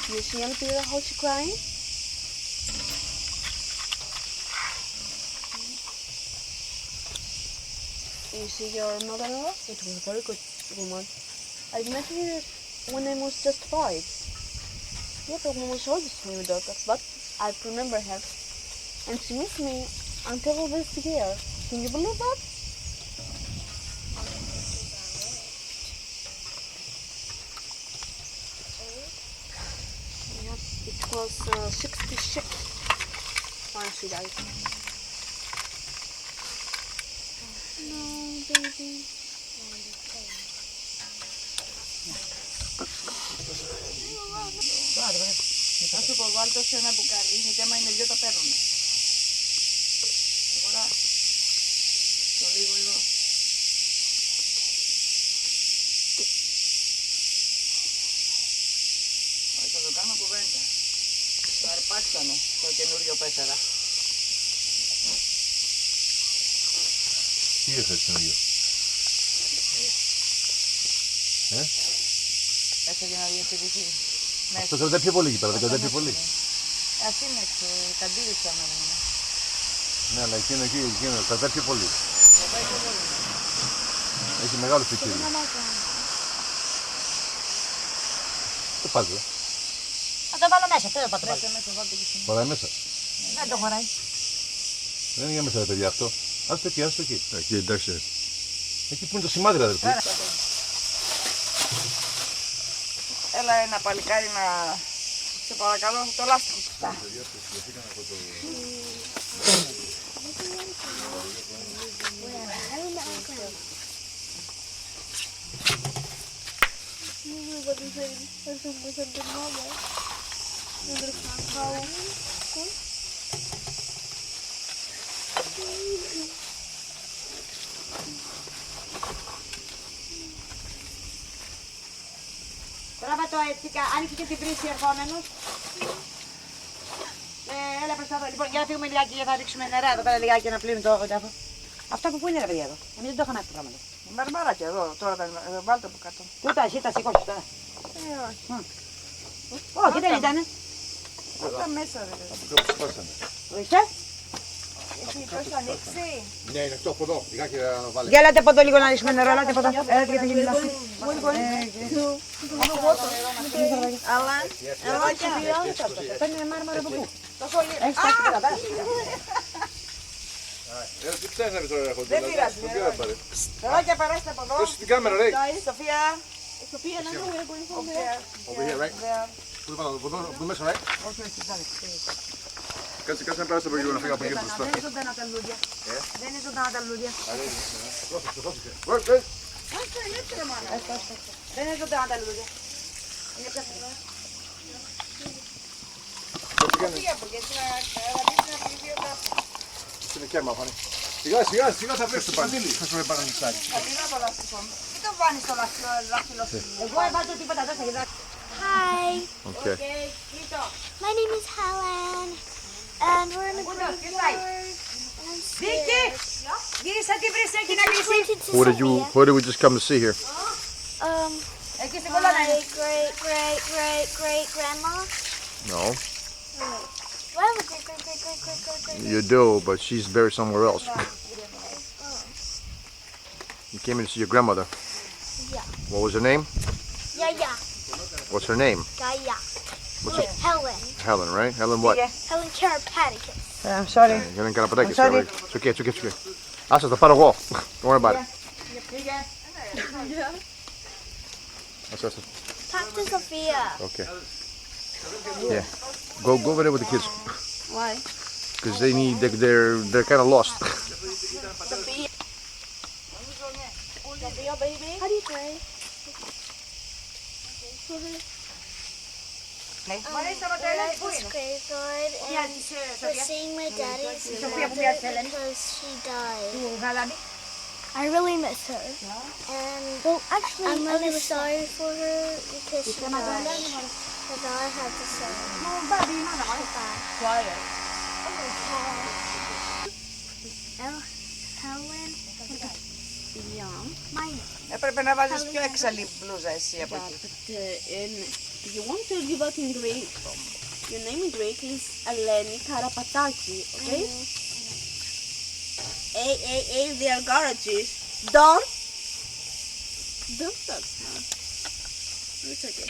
you see Anthea how she crying? You see your mother-in-law? It was a very good woman. I met her when I was just 5. Yeah, the woman was always my daughter, but I remember her. And she missed me until this year. Can you believe that? Yeah, it was 66 when she died. No, baby. Θα σου πω, βάλτε σε ένα μπουκάλι, γιατί άμα είναι δυο τα παίρνουνε. Τώρα, το λίγο εδώ. Όχι, θα το κάνω κουβέντα. Το αρπάξαμε το καινούριο 4. Τι έφερες καινούριο? Έφερε να διευθυνθεί. Αυτό κρατάει πιο πολύ εκεί πέρα, δεν κρατάει πιο πολύ. Ας είναι καντήρισα να είναι. Ναι, αλλά εκείνο εκεί κρατάει πιο πολύ. Κρατάει πιο πολύ. Έχει μεγάλο φυκίδι. Το πας, δε. Θα το βάλω μέσα, θέλω να το βάλω. Χωράει μέσα. Δεν το χωράει. Δεν είναι για μέσα, ρε παιδιά, αυτό. Άστο εκεί, άστο εκεί. Εκεί, εντάξει. Εκεί που είναι το σημάδι, αδερφή. Έλα ένα παλικάρι να... Σε παρακαλώ, το λάστιχο. Τράβα το έτσι, άνοιξε και την πρίση ερχόμενος. Έλα προς τα εδώ. Λοιπόν, για να φύγουμε λιγάκι και θα ρίξουμε νερά εδώ πέρα λιγάκι να πλύνουμε το τάφο. Αυτά που είναι ρε παιδιά εδώ. Εμείς δεν το είχαμε αυτό το πράγμα. Μπαρμπαράκια εδώ, τώρα βάλτε από κάτω. Τούτα, εσύ τα σηκώσεις τώρα. Όχι, δεν ήτανε. Αυτά μέσα ρε. Ορίστε. Έχει τόσο ανοίξει. Ναι, είναι αυτό από εδώ. Λιγάκι να βάλε. Για έλατε από εδώ λίγο να ρίξουμε νερό, έλατε από εδώ. Έλατε και θα γίνει λάθος. Αλλά, Έλα και παίρνει ένα μάρμαρο από πού. τόσο λίγο. Έχεις τάξει τώρα, πέρα. Τι ψάχναμε τώρα, έχω Δεν πειράζει. Τώρα και περάστε από εδώ. Πες στην κάμερα, ρε. Σοφία. Sophia, no, we're going home. Over here, right? Πού πάμε, από μέσα, right? Όχι, όχι, Κάτσε να περάσετε από εκεί να φύγω από εκεί μπροστά. Δεν είναι ζωντανά τα λουλούδια. Δεν είναι ζωντανά τα λουλούδια. Αυτό είναι έτρε μάνα. Δεν είναι ζωντανά τα λουλούδια. Είναι πιασμένο. Φύγε από εκεί, να γραμμίσει να φύγει δύο κάπου. Είναι κέρμα, φάνη. Σιγά θα βρεις το παντήλι. Θα σου πάρω νησάκι. Αφήνω το λάστιχο. Τι το βάνεις το λάστιχο. Εγώ έβαλα τίποτα εδώ, θα γυρνάω. Hi, Okay. my name is Helen, and we're in a graveyard. And I'm scared. Γύρισα την βρύση εκεί να κλείσει. Pointed to What did we just come to see here? Εκεί στην My κολόνα είναι. great grandma. No. Do I have a great? You do, but she's buried somewhere else. You came in to see your grandmother. Yeah. What was her name? Yeah. What's her name? Gaia. What's her? Helen. Helen, right? Helen what? Helen Karapaticus. I'm sorry. Helen Karapatakis, I'm sorry. right? It's okay, it's okay, it's okay. Asa, θα πάρω εγώ. Don't worry about it. Asa. Talk to Sophia. Okay. Yeah. Go over there with the kids. Why? Because they're kind of lost. Sophia. Sophia, baby. How do you pray? Graveyard and we're seeing my daddy's mother because she died. I really miss her. And actually, I'm really sorry for her because she died. That's all I have to say. Bye. Helen Young. Mine. Έπρεπε να βάζεις πιο έξαλλη μπλούζα εσύ από εκεί. If you want to give out in Greek, your name in Greek is Eleni Karapataki, okay? Hey, they are garages. Don't touch her. It's okay.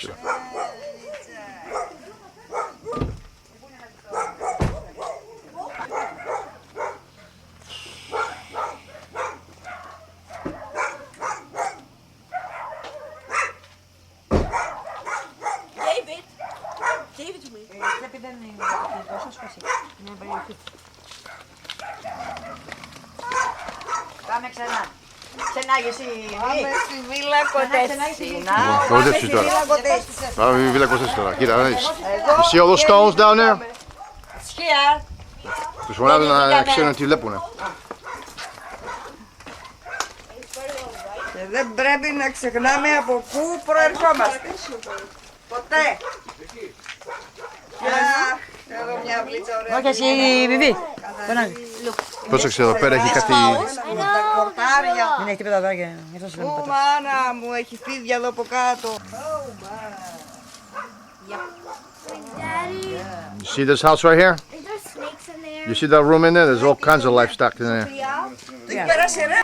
David to me. Πρέπει δεν είναι τόσο σκοσί. Είναι περιοχή. Πάμε ξανά. Ξενάγει εσύ. Πάμε στη Βίλα Κοτέσινα. Πάμε στη Βίλα Κοτέσινα τώρα. Κοίτα, να δεις. You see all those stones down there? Σκία. Τους φωνάζουν να ξέρουν τι βλέπουνε. Και δεν πρέπει να ξεχνάμε από πού προερχόμαστε. Ποτέ. Εδώ μια βλίτσα ωραία. Όχι εσύ, Βιβί. Πρόσεξε, εδώ πέρα έχει κάτι... Τα κορτάρια. Δεν έχει τίποτα εδώ και... Ου, μάνα μου, έχει φίδια εδώ από κάτω. You see this house right here? Is there snakes in there? You see that room in there? There's all kinds of livestock in there. Τι πέρασε ρε.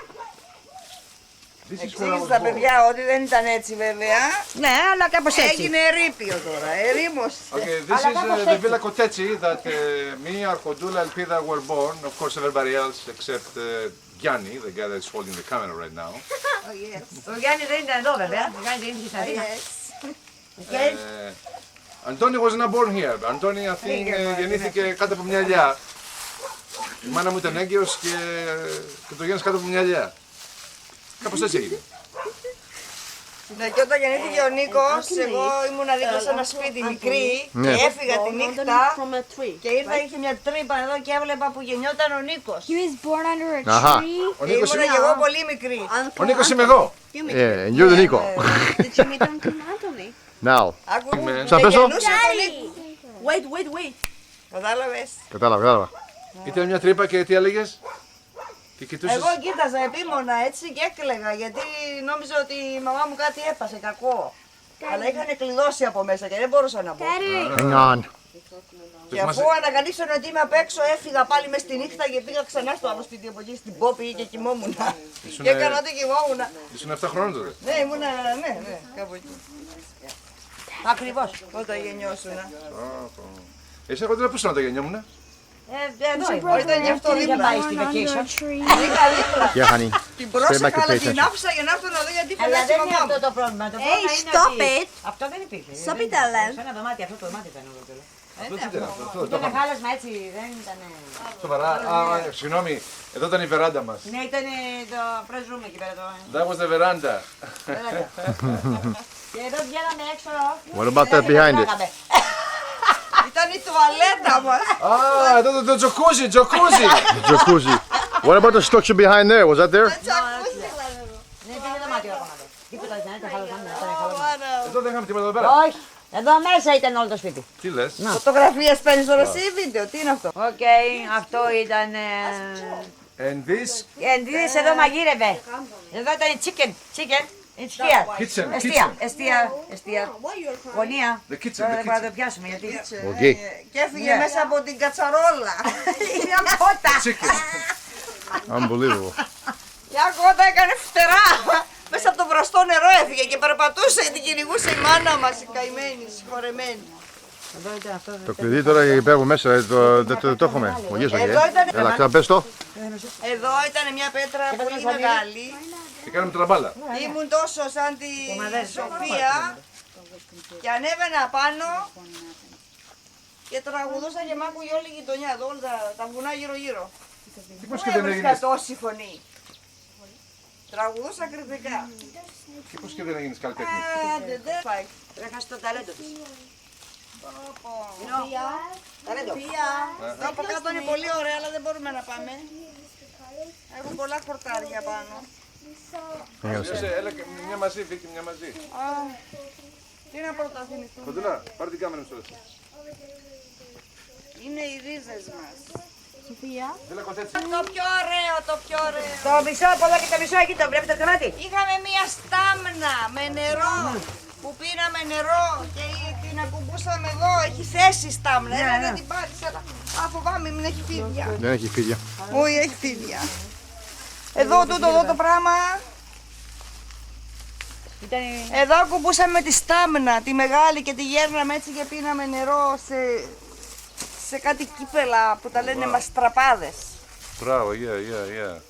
Εξήγησε στα παιδιά ότι δεν ήταν έτσι βέβαια. Ναι, αλλά κάπως έτσι. Έγινε ερείπιο τώρα, ερήμος. Okay, this is the Villa Kotetsi that me, Arkodula, and Pida were born. Of course, everybody else except Gianni, the guy that's holding the camera right now. Ο Γιάννης δεν ήταν εδώ βέβαια. Ο Γιάννης δεν είχε σταθεί. Αντώνη was not born here. Αντώνη, I think, γεννήθηκε κάτω από μια ελιά. Η μάνα μου ήταν έγκυος και το γέννησε κάτω από μια ελιά. Κάπως έτσι έγινε. Ναι, και όταν γεννήθηκε ο Νίκος, εγώ ήμουνα δίπλα σε ένα σπίτι μικρή και έφυγα τη νύχτα και ήρθα, είχε μια τρύπα εδώ και έβλεπα που γεννιόταν ο Νίκος. He was born under a Αχα. tree. Και ήμουνα και εγώ πολύ μικρή. Ο Νίκος είμαι εγώ. Yeah, and you're the Nico. Did you meet Uncle Anthony? Now. Άκου, Σαν πες το. γεννούσε τον Νίκο. Wait. Κατάλαβες. Κατάλαβα. Ήταν μια τρύπα και τι έλεγες? Τι κοιτούσες? Εγώ κοίταζα επίμονα έτσι και έκλαιγα γιατί νόμιζα ότι η μαμά μου κάτι έπασε κακό. Αλλά είχαν κλειδώσει από μέσα και δεν μπορούσα να μπω. Hang on. Και αφού ανακαλύψαν ότι είμαι απ' έξω, έφυγα πάλι μες τη νύχτα και πήγα ξανά στο άλλο σπίτι από εκεί στην Πόπη και κοιμόμουν. Και έκανα ό,τι κοιμόμουν. Ήσουν 7 χρόνων τότε. Ναι, ήμουνα, ναι, κάπου εκεί. Ακριβώς. Όταν γεννιώσουνα. Εσύ εγώ πού να το γεννιόμουν? Εδώ ήταν γι' αυτό δίπλα. πάει στη vacation. Είχα δίπλα. Yeah, honey. Την Stay back πρόσεχα, and αλλά pay την attention. άφησα για να έρθω να δω γιατί Αλλά φωνάζει η δεν είναι μαμά αυτό μου. το πρόβλημα. Το Hey, πρόβλημα είναι stop ότι it. αυτό δεν υπήρχε. Stop it, Ellen. Σε ένα δωμάτιο, αυτό το δωμάτιο ήταν εδώ τώρα. Αυτό τι ήταν αυτό? Το Ήταν είχαμε. χάλασμα έτσι, δεν ήταν... Σοβαρά. Συγγνώμη, εδώ ήταν η βεράντα μας. Ναι, ήταν το press room εκεί πέρα. That was the veranda. Και εδώ βγαίναμε έξω. What about that behind it? Ήταν η τουαλέτα μας. Α, εδώ το τζοκούζι, τζοκούζι. Jacuzzi. What about the structure behind there? Was that there? Ναι, ήταν δωμάτιο ακόμα. Τίποτα δεν ήταν χάλασμα, δεν ήταν χάλασμα. Εδώ δεν είχαμε τίποτα εδώ πέρα. Όχι, εδώ μέσα ήταν όλο το σπίτι. Τι λες? Φωτογραφίες παίρνεις τώρα εσύ βίντεο, τι είναι αυτό. Οκ, αυτό ήταν... And this Εντίδης εδώ μαγείρευε. Εδώ ήταν chicken. It's here. kitchen, Εστία. Γωνία. the kitchen, Τώρα the δεν μπορούμε να kitchen. το πιάσουμε γιατί... Okay. Και έφυγε μέσα από την κατσαρόλα. Μια κότα. Chicken. Unbelievable. Μια κότα έκανε φτερά. Μέσα από το βραστό νερό έφυγε και περπατούσε και την κυνηγούσε η μάνα μας, η καημένη, συγχωρεμένη. Εδώ ήταν αυτό. Το κλειδί τώρα εκεί πέρα από μέσα δεν το έχουμε. Ο γιος Εδώ ήταν- Έλα, ξαναπες το. Εδώ ήταν μια πέτρα πολύ μεγάλη. Και κάνουμε τραμπάλα. Ήμουν τόσο σαν τη Σοφία και ανέβαινα πάνω και τραγουδούσα και μ' άκουγε όλη η γειτονιά εδώ, όλα τα βουνά γύρω-γύρω. Τι πως Πού και δεν έβρισκα έγινες, τόση φωνή. Τραγουδούσα κριτικά. τι πως και δεν έγινες καλλιτέχνη. Άντε, δεν πάει. Έχασε το ταλέντο της. Ταλέντο. Εδώ από κάτω είναι πολύ ωραία, αλλά δεν μπορούμε να πάμε. Έχουν πολλά χορτάρια πάνω. Έλα και μια μαζί, Βίκη, μια μαζί. Α, τι να πρωταθυμηθούμε. Κοντουλά, πάρε την κάμερα μου στο λεπτό. Είναι οι ρίζες μας. Σοφία. Το πιο ωραίο, το πιο ωραίο. Το μισό από εδώ και το μισό εκεί, το βλέπετε το κρεβάτι. Είχαμε μία στάμνα με νερό που πίναμε νερό και την ακουμπούσαμε εδώ. Έχει θέση η στάμνα. Έλα να την πάρεις, έλα. Α, φοβάμαι, μην έχει φίδια. Δεν έχει φίδια. Όχι, έχει φίδια. Εδώ, τούτο εδώ το πράγμα. Εδώ ακουμπούσαμε τη στάμνα, τη μεγάλη και τη γέρναμε έτσι και πίναμε νερό σε κάτι κύπελα που τα λένε μαστραπάδες. Μπράβο, yeah.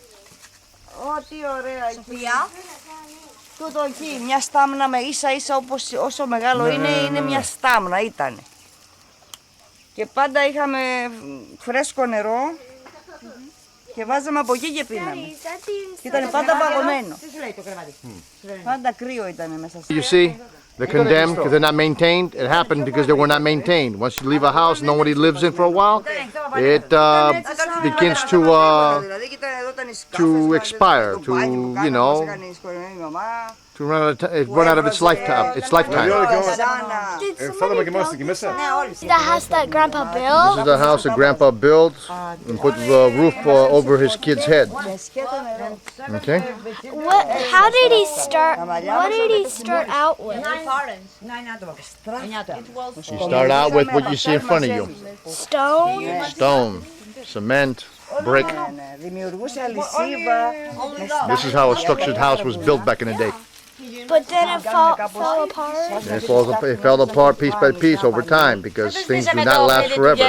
Ό,τι ωραία Σοφία. Τούτο εκεί, μια στάμνα με ίσα όσο μεγάλο είναι μια στάμνα ήταν. Και πάντα είχαμε φρέσκο νερό και βάζαμε από εκεί και πίναμε. Και ήταν πάντα παγωμένο. Πάντα κρύο ήταν μέσα. You see, they're condemned because they're not maintained. It happened because they were not maintained. Once you leave a house, nobody lives in for a while, it begins to expire, to to run out of its lifetime. The house that Grandpa built. This is the house that Grandpa built and put the roof over his kid's head. Okay. How did he start? What did he start out with? You start out with what you see in front of you: Stone. stone, cement, brick. This is how a structured house was built back in the day. But then it fell apart. And it fell apart piece by piece over time because things do not last forever.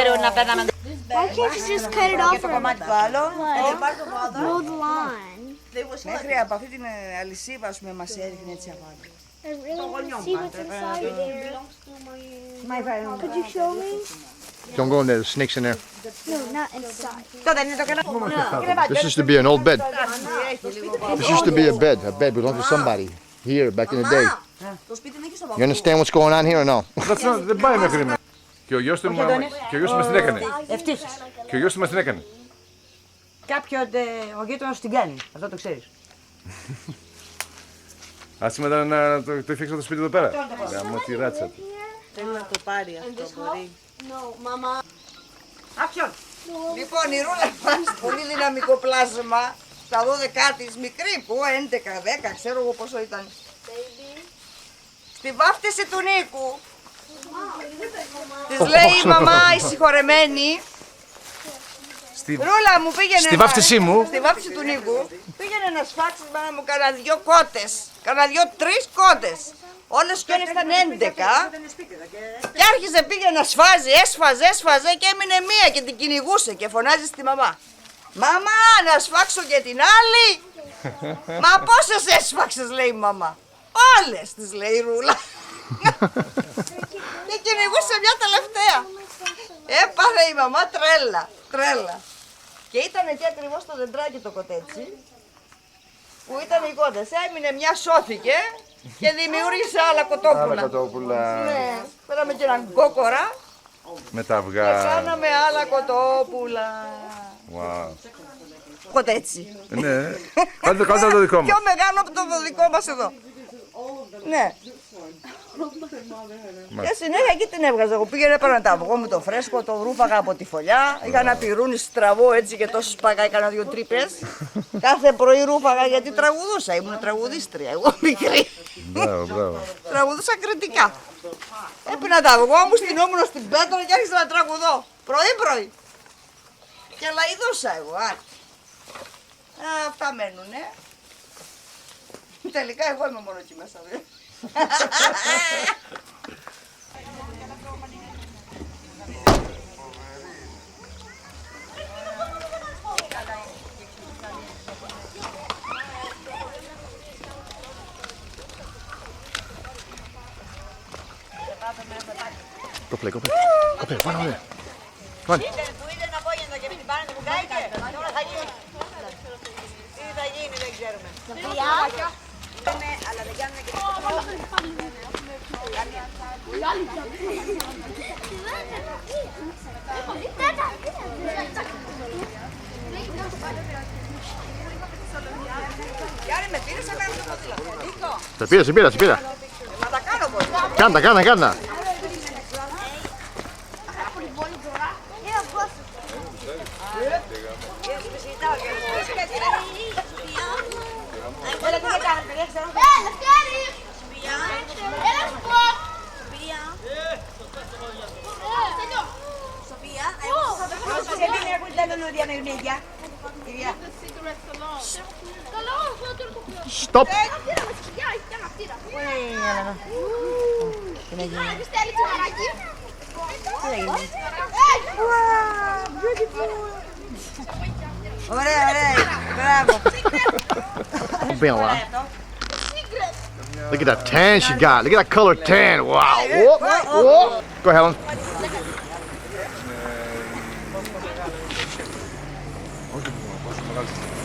Why can't you just cut it off or mow the lawn? Μέχρι από αυτή την αλυσίβα, ας πούμε, μας έριχνε έτσι απάνω. I really want to see what's inside there. Could you show me? Don't go in there, there's snakes in there. No, not inside. This used to be an old bed. This used to be a bed belonged to somebody here back in the day. You understand what's going on here or no? Δεν πάει μέχρι να. Και ο γιος του μας την έκανε. Και ο γιος του μας την έκανε. Ο γείτονας την κάνει, αυτό το ξέρεις. Άσε μετά να το φτιάξω το σπίτι εδώ πέρα. Γαμώ τη ράτσα του. Θέλει να το πάρει αυτό, μπορεί. Άξιον! Λοιπόν, η Ρούλα μας, πολύ δυναμικό πλάσμα, στα 12 της, μικρή που, 11, 10, ξέρω εγώ πόσο ήταν. Στη βάφτιση του Νίκου, της λέει η μαμά, η συγχωρεμένη, Ρούλα μου πήγαινε. Στη βάφτισή μου. Στη βάφτιση του Νίκου, πήγαινε να σφάξεις μάνα μου κανένα 2 κότες, κανένα 2-3 κότες. Όλες και όλες ήταν 11 και άρχισε πήγαινε να σφάζει, έσφαζε και έμεινε μία και την κυνηγούσε και φωνάζει στη μαμά. Μαμά, να σφάξω και την άλλη. Μα πόσες έσφαξες, λέει η μαμά. Όλες, της λέει η Ρούλα. Και κυνηγούσε μια τελευταία. Έπαθε η μαμά τρέλα. Και ήταν εκεί ακριβώς το δεντράκι το κοτέτσι που ήταν οι κότες. Έμεινε μια, σώθηκε και δημιούργησε άλλα κοτόπουλα. Ναι, πέραμε και έναν κόκορα με τα αυγά. Και κάναμε άλλα κοτόπουλα. Wow. Κοτέτσι. Ναι, κάντε το δικό μας. Πιο μεγάλο από το δικό μας εδώ. Ναι. Και συνέχεια εκεί την έβγαζα. Εγώ πήγαινα έπαιρνα τα αυγό μου το φρέσκο, το ρούφαγα από τη φωλιά. Είχα ένα πυρούνι στραβό έτσι και τόσο σπαγά, έκανα 2 τρύπες. Κάθε πρωί ρούφαγα γιατί τραγουδούσα. Ήμουν τραγουδίστρια, εγώ μικρή. Μπράβο. Τραγουδούσα κριτικά. Έπαιρνα τα αυγό μου, στυνόμουν στην πέτρα και άρχισα να τραγουδώ. Πρωί. Και λαϊδούσα εγώ. Αυτά μένουνε. Τελικά εγώ είμαι μόνο εκεί μέσα. Go play, run over there. Come on. Που ήταν απόγευμα και μην πάνε, μου κάηκε. Τώρα θα γίνει. Τι θα γίνει, δεν ξέρουμε. Αλλά δεν κάνουμε και Γιάννη, με πήρες να κάνεις το ποδήλατο. Σε πήρα. Μα τα κάνω πολύ. Κάντα. Sofia, hai Stop! Ωραία, ωραία. Μπράβο. Been a while. Look at that tan she got. Look at that color tan. Wow. Whoop, whoop. Go ahead, Helen.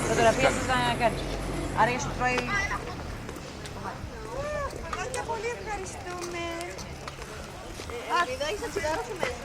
Φωτογραφία σας να κάνεις. Άρα για σου τρώει... Πολύ ευχαριστούμε. Εδώ είσαι τσιγάρο σου μέσα.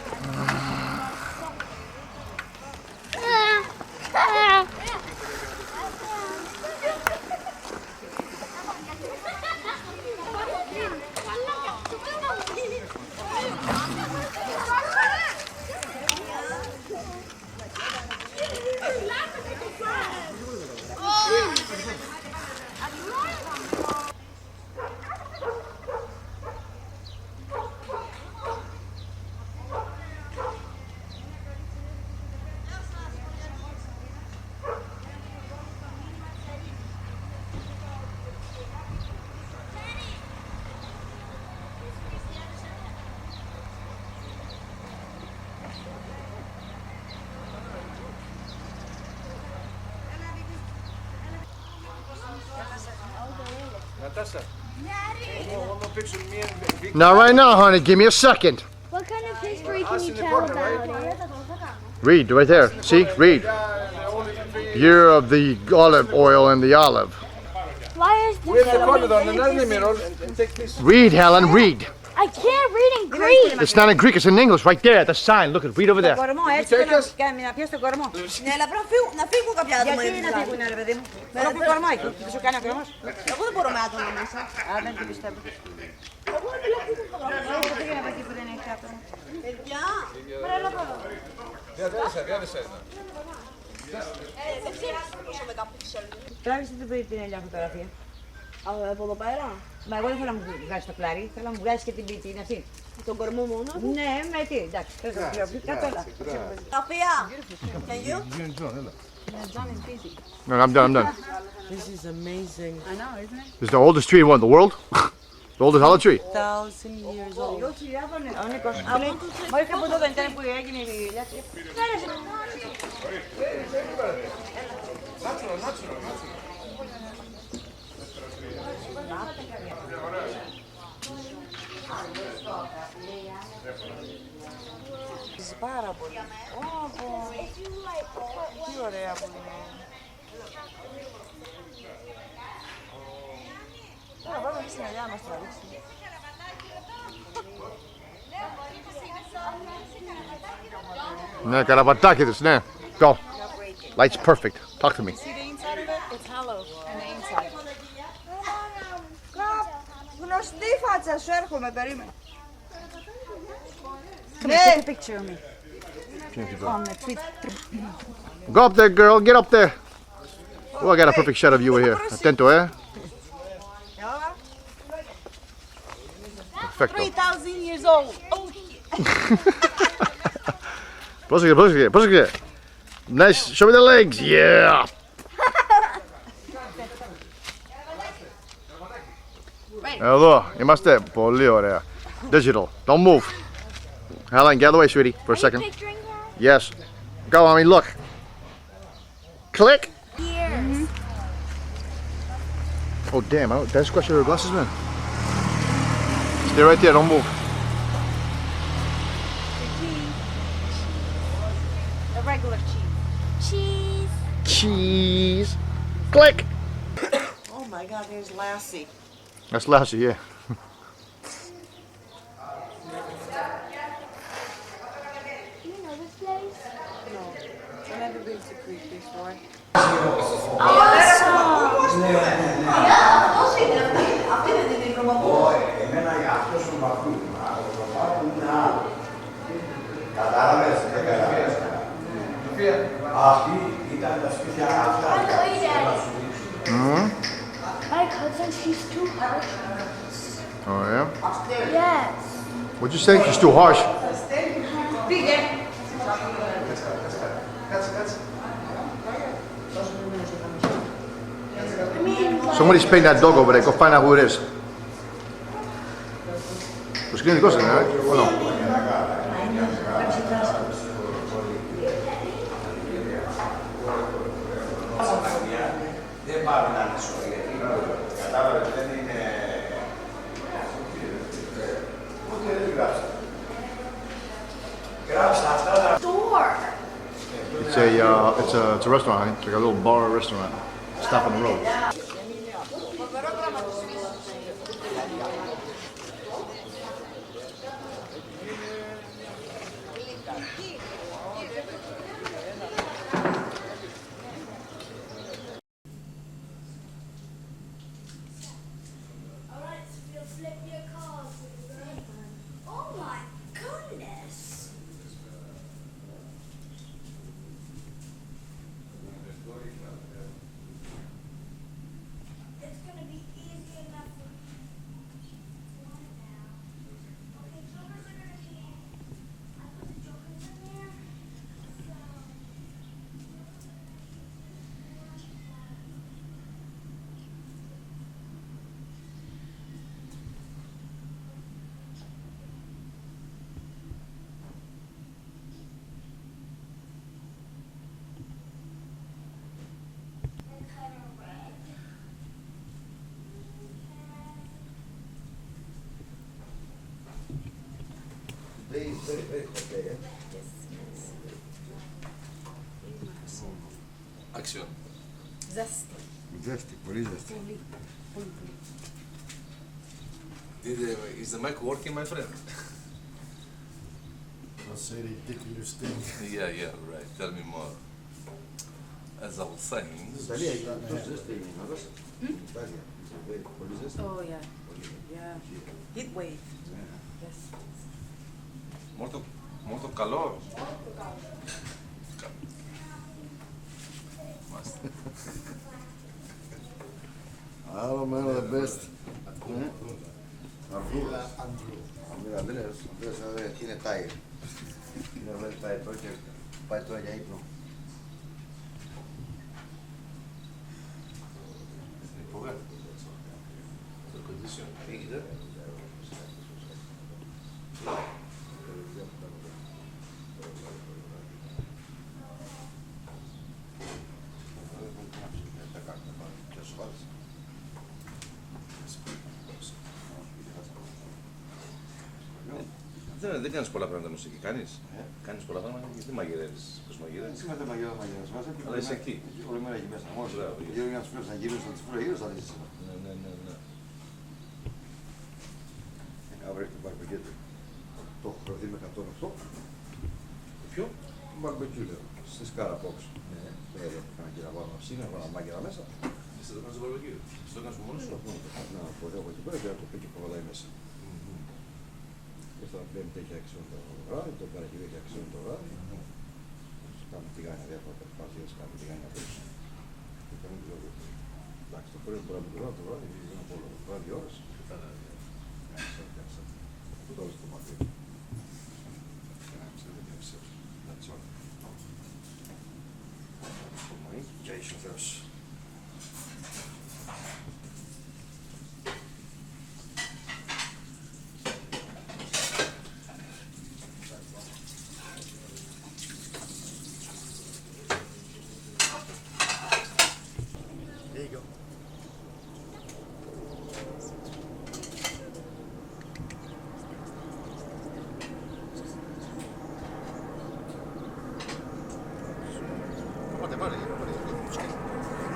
Natasha, one more picture of me and Vicky. Not right now, honey. Give me a second. What kind of history can Us you in the tell corner, about right? it? Read right there. See? Read. Year of the olive oil and the olive. Why is With the this? corner on another mirror and take this. Read, Helen. Read. I can't read in Greek. It's not in Greek. It's in English. Right there at the sign. Look at. Read over there. Κορμό, έτσι να πιάσει τον κορμό. Ναι, αλλά πρέπει να φύγουν κάποια άτομα. Γιατί να φύγουν, ρε παιδί μου. Θέλω πιο κορμάκι. Δεν σου κάνει ο κορμός. Εγώ δεν μπορώ με άτομα μέσα. Α, δεν την πιστεύω. Πήγαινε από εκεί που δεν έχει άτομα. Παιδιά. Διάβεσα ένα. Δεν ξέρω πόσο μεγαπίξελ. Τράβησε την ελιά φωτογραφία. Από εδώ πέρα. Μα εγώ δεν θέλω να μου βγάλεις το κλάρι, θέλω να μου βγάλεις και την πίτη, είναι αυτή. Τον κορμό μόνο. Ναι, με τι, εντάξει, θες να πιο κάτω έλα. Σοφία, can you? No, I'm done. I'm done. This is amazing. I know, isn't it? This is the oldest tree in what? The world? The oldest olive tree. 1,000 years old. Ο Νίκος, μόλις από εδώ δεν ήταν που έγινε η ηλιά. Πάρα πολύ. Τι ωραία που είναι. Τώρα πάμε και στην ελιά μας τραβήξει. Ναι, καραβατάκι της, ναι. Go. Light's perfect. Talk to me. See the inside of it? It's hollow in the inside. Γνωστή φάτσα σου, έρχομαι, περίμενε. Take a picture of me. On the tweet. Go up there, girl. Get up there. Oh, I got a perfect shot of you here. Atento, eh? Perfecto. 3,000 years old. Oh, Πρόσεχε. Nice. Show me the legs. Yeah. Εδώ. Είμαστε. Πολύ ωραία. Digital. Don't move. Helen, get out of the way, sweetie, for a second. Yes. Go, mommy. Look. Click. Oh, damn. Did I squash your glasses, man? Stay right there. Don't move. the regular cheese. Cheese. Click. Oh my God, there's Lassie. That's Lassie, yeah. I've never been to Crete before. Αυτή ήταν τα σπίτια αυτά. My cousin, she's too harsh. Oh yeah? Yes. What'd you say? She's too harsh. Somebody's paying that dog over there. Go find out who it is. Το σκηνή δικό σας είναι, όχι? Δεν πάμε να είναι σωρή, γιατί κατάλαβε δεν είναι... Ούτε δεν γράψα. Γράψα αυτά τα... It's a restaurant, honey. It's like a little bar restaurant. Stop on the road. Oh my goodness. It's gonna be easy enough for one now. Okay, jokers are gonna be in. I put the jokers in there. Today is very, very hot day, eh? Action. Ζέστη. Ζέστη, πολύ ζέστη. Πολύ, πολύ, πολύ. Is the mic working, my friend? That's a ridiculous thing. Yeah, right. Tell me more. As I was saying... Στην Ιταλία ήταν τόσο ζέστη η ημέρα. Στην Ιταλία. Πολύ ζέστη. Oh, yeah. Yeah. Heat wave. Yes. Molto calore. Άλλο μένα the best. Ανδρέας είναι τάιρ. Είναι very tired τώρα και πάει τώρα για ύπνο. Δεν κάνεις πολλά πράγματα μουσική, κάνεις. Κάνεις πολλά πράγματα γιατί μαγειρεύεις. Πώς μαγειρεύεις. Σήμερα δεν μαγειρεύεις μέσα. Αλλά είσαι εκεί. Όλη μέρα εκεί μέσα. Μόλις γύρω για να τους φίλους να γυρίσουν, να τους φίλους γύρω θα δεις σήμερα. Ναι. Αύριο έχει το μπαρμπεκιού του. Το έχω προωθεί με 108. Ποιο? Το μπαρμπεκιού λέω. Στη σκάρα απόψε. Κάνα και να βάλω ψήνα, βάλω μάγειρα μέσα. Εσύ το κάνεις στο μπαρμπεκιού. Εσύ το κάνεις μόνος σου. Να αποδέχω εκεί πέρα και να το πει και προβαδάει μέσα. Και στο Πέμπτη έχει αξιόν το βράδυ, το Παρασκευή έχει αξιόν το βράδυ. Κάνουμε τηγάνια διάφορα προσπάθειες, κάνουμε τηγάνια πίσω. Εντάξει, το πρωί μπορεί να μην το βράδυ, δεν από όλο το βράδυ ώρες. Αυτό το όλο στο μακρύ. That's all. Και είσαι ο Θεός. There you go. Guarda, guarda, guarda, guarda.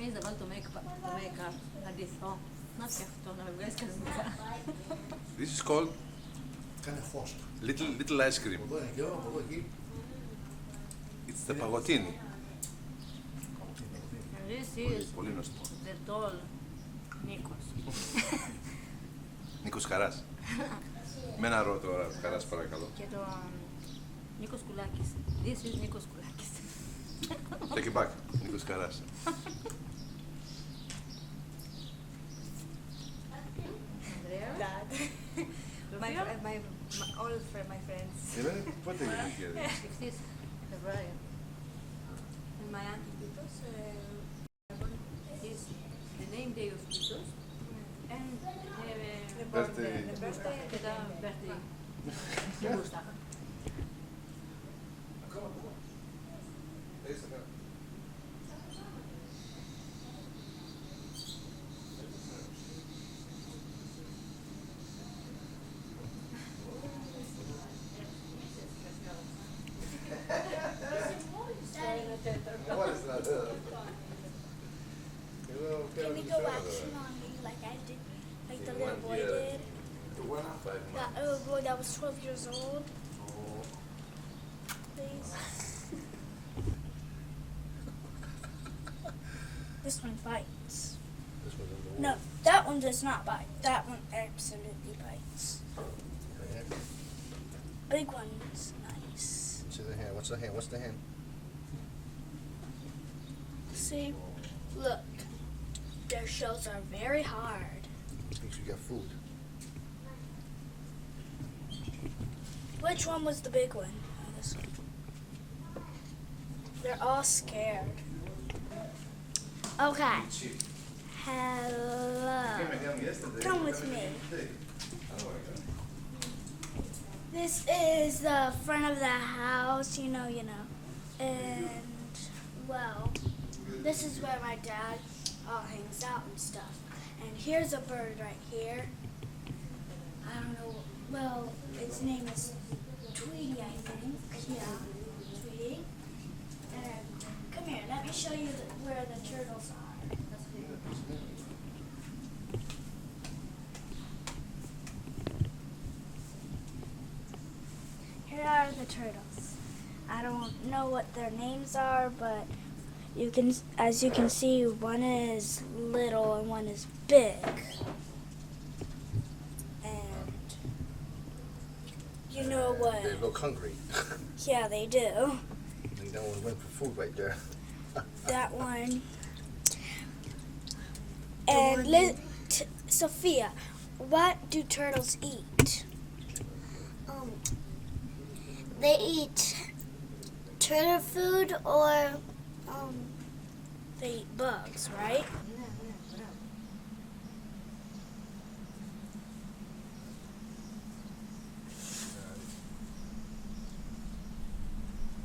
ξαφνίζεις να βάλει το make-up, να ντυθώ, να φτιαχτώ, να με βγάλεις κανονικά. This is called Κάνε φως. little ice cream. Εδώ είναι καιρό, από εδώ εκεί. It's the pagotini. This is Πολύ γνωστό. the tall Νίκος. Νίκος Καράς. Με ένα ρο τώρα, Καράς παρακαλώ. Και το Νίκος Κουλάκης. This is Νίκος Κουλάκης. Take it back, Νίκος Καράς. All my friends. Πότε γεννήθηκε? 15th February. And my auntie Titos, is the name day of Titos. And the birthday και τα birthday. Και γούστα. Can we go action on me like I did, like the little boy did? That little boy that was 12 years old. Please. This one bites. No, that one does not bite. That one absolutely bites. Big one's nice. See the hand, what's the hand, what's the hand? See, look, their shells are very hard. Thinks you got food. Which one was the big one? Oh, this one. They're all scared. Okay. Hello. Come with me. This is the front of the house, you know. And, well, this is where my dad hangs out and stuff. And here's a bird right here. I don't know, well, its name is Tweety, I think. Yeah, Tweety. And come here, let me show you where the turtles are. Here are the turtles. I don't know what their names are, but you can, as you can see, one is little and one is big. And you know what? They look hungry. Yeah, they do. That one went for food right there. That one. And Sophia, what do turtles eat? They eat turtle food or they eat bugs, right?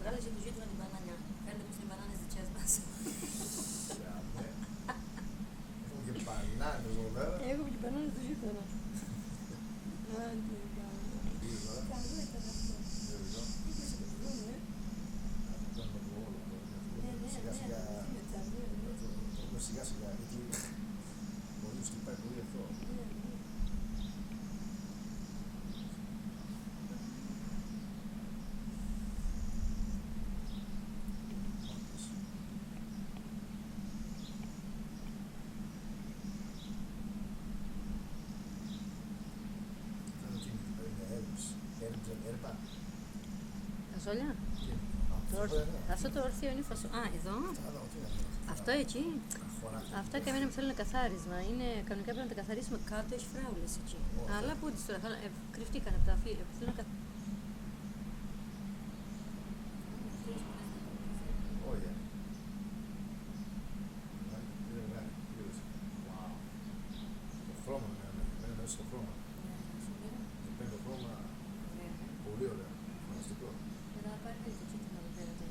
Βγάλε και του γείτονα την μπανάνια. Φέρνετε τους τις μπανάνες δικές μας. Έχουμε και μπανάνες εδώ πέρα. Έχουμε και μπανάνες του γείτονα. Σιγά σιγά, γιατί μπορεί να σκυπάει πολύ αυτό. Φασόλια. Αυτό το όρθιο είναι φασόλια. Α, εδώ. Αυτό εκεί. Αυτά και εμένα μου θέλουν καθάρισμα. Είναι κανονικά πρέπει να τα καθαρίσουμε κάτω, έχει φράουλες εκεί. Αλλά πού τις τώρα, κρυφτήκανε από τα φύλλα. Θέλω να Το χρώμα, μένει μέσα στο χρώμα. Παίρνει το χρώμα πολύ ωραία, φανταστικό. Μετά υπάρχει και το κείτονα εδώ πέρα, το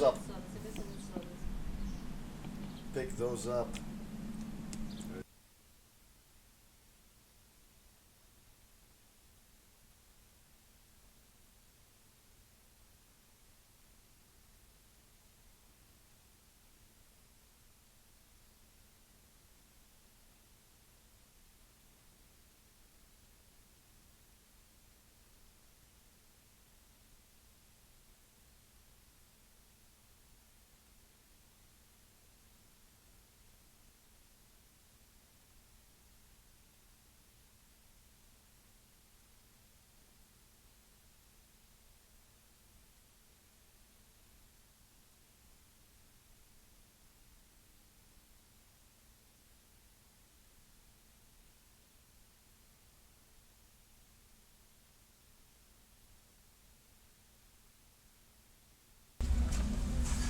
Up. Pick those up.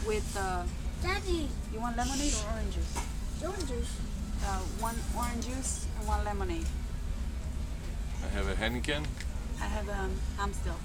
With Daddy, you want lemonade or orange juice? orange juice. One orange juice and one lemonade. I have a Heineken. I have Amstel.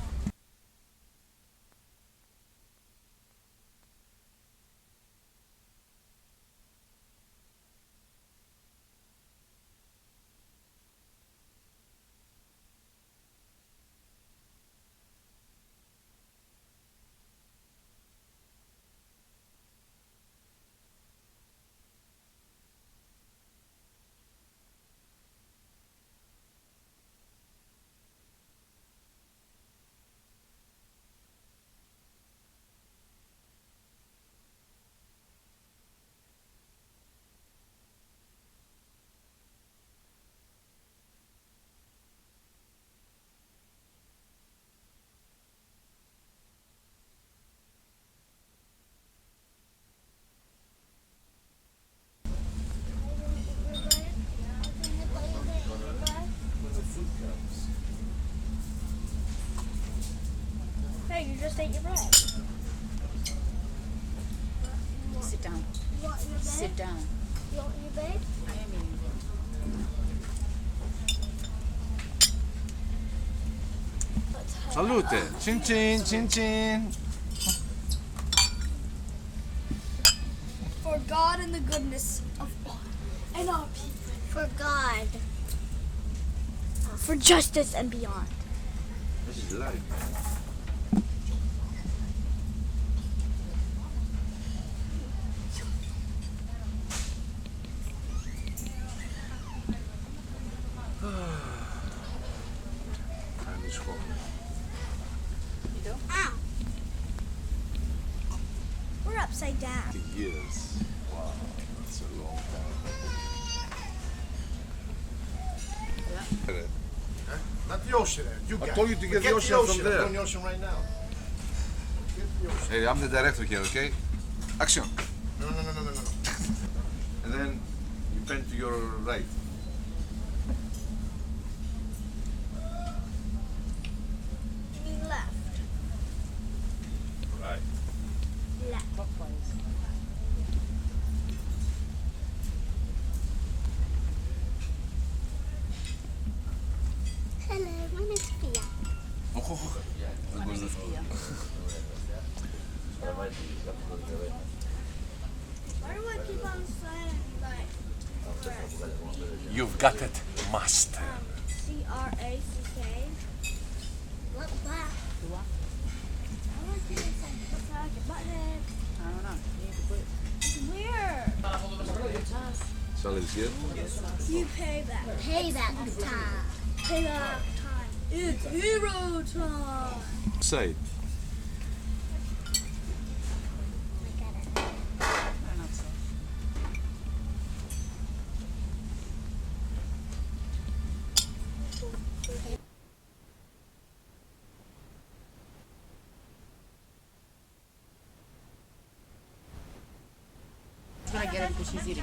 Hey, you just ate your bread. Sit down. You want your bed? Sit down. You want your bed? I am eating. Salute. Chin chin, chin chin. For God and the goodness of all and our people. For God. For justice and beyond. This is life. Ow. We're upside down. Years. Wow, that's a long time. Not the ocean. You I got told you it. to get Forget the ocean from I'm there. doing the ocean right now. Get the ocean. Hey, I'm the director here, okay? Action. No. And then you bend to your right. You mean left. Right. Left. Hello, my name's Sophia. Oh, that was Why do I keep on saying like You've got it, master. C-R-A-C-K? What's that? Why do I keep on saying what's that? Your butthead? I don't know. You need to put it. It's weird. Sally's here. You payback. Payback time. Payback time. It's hero time. Say. She's gonna get it because she's eating.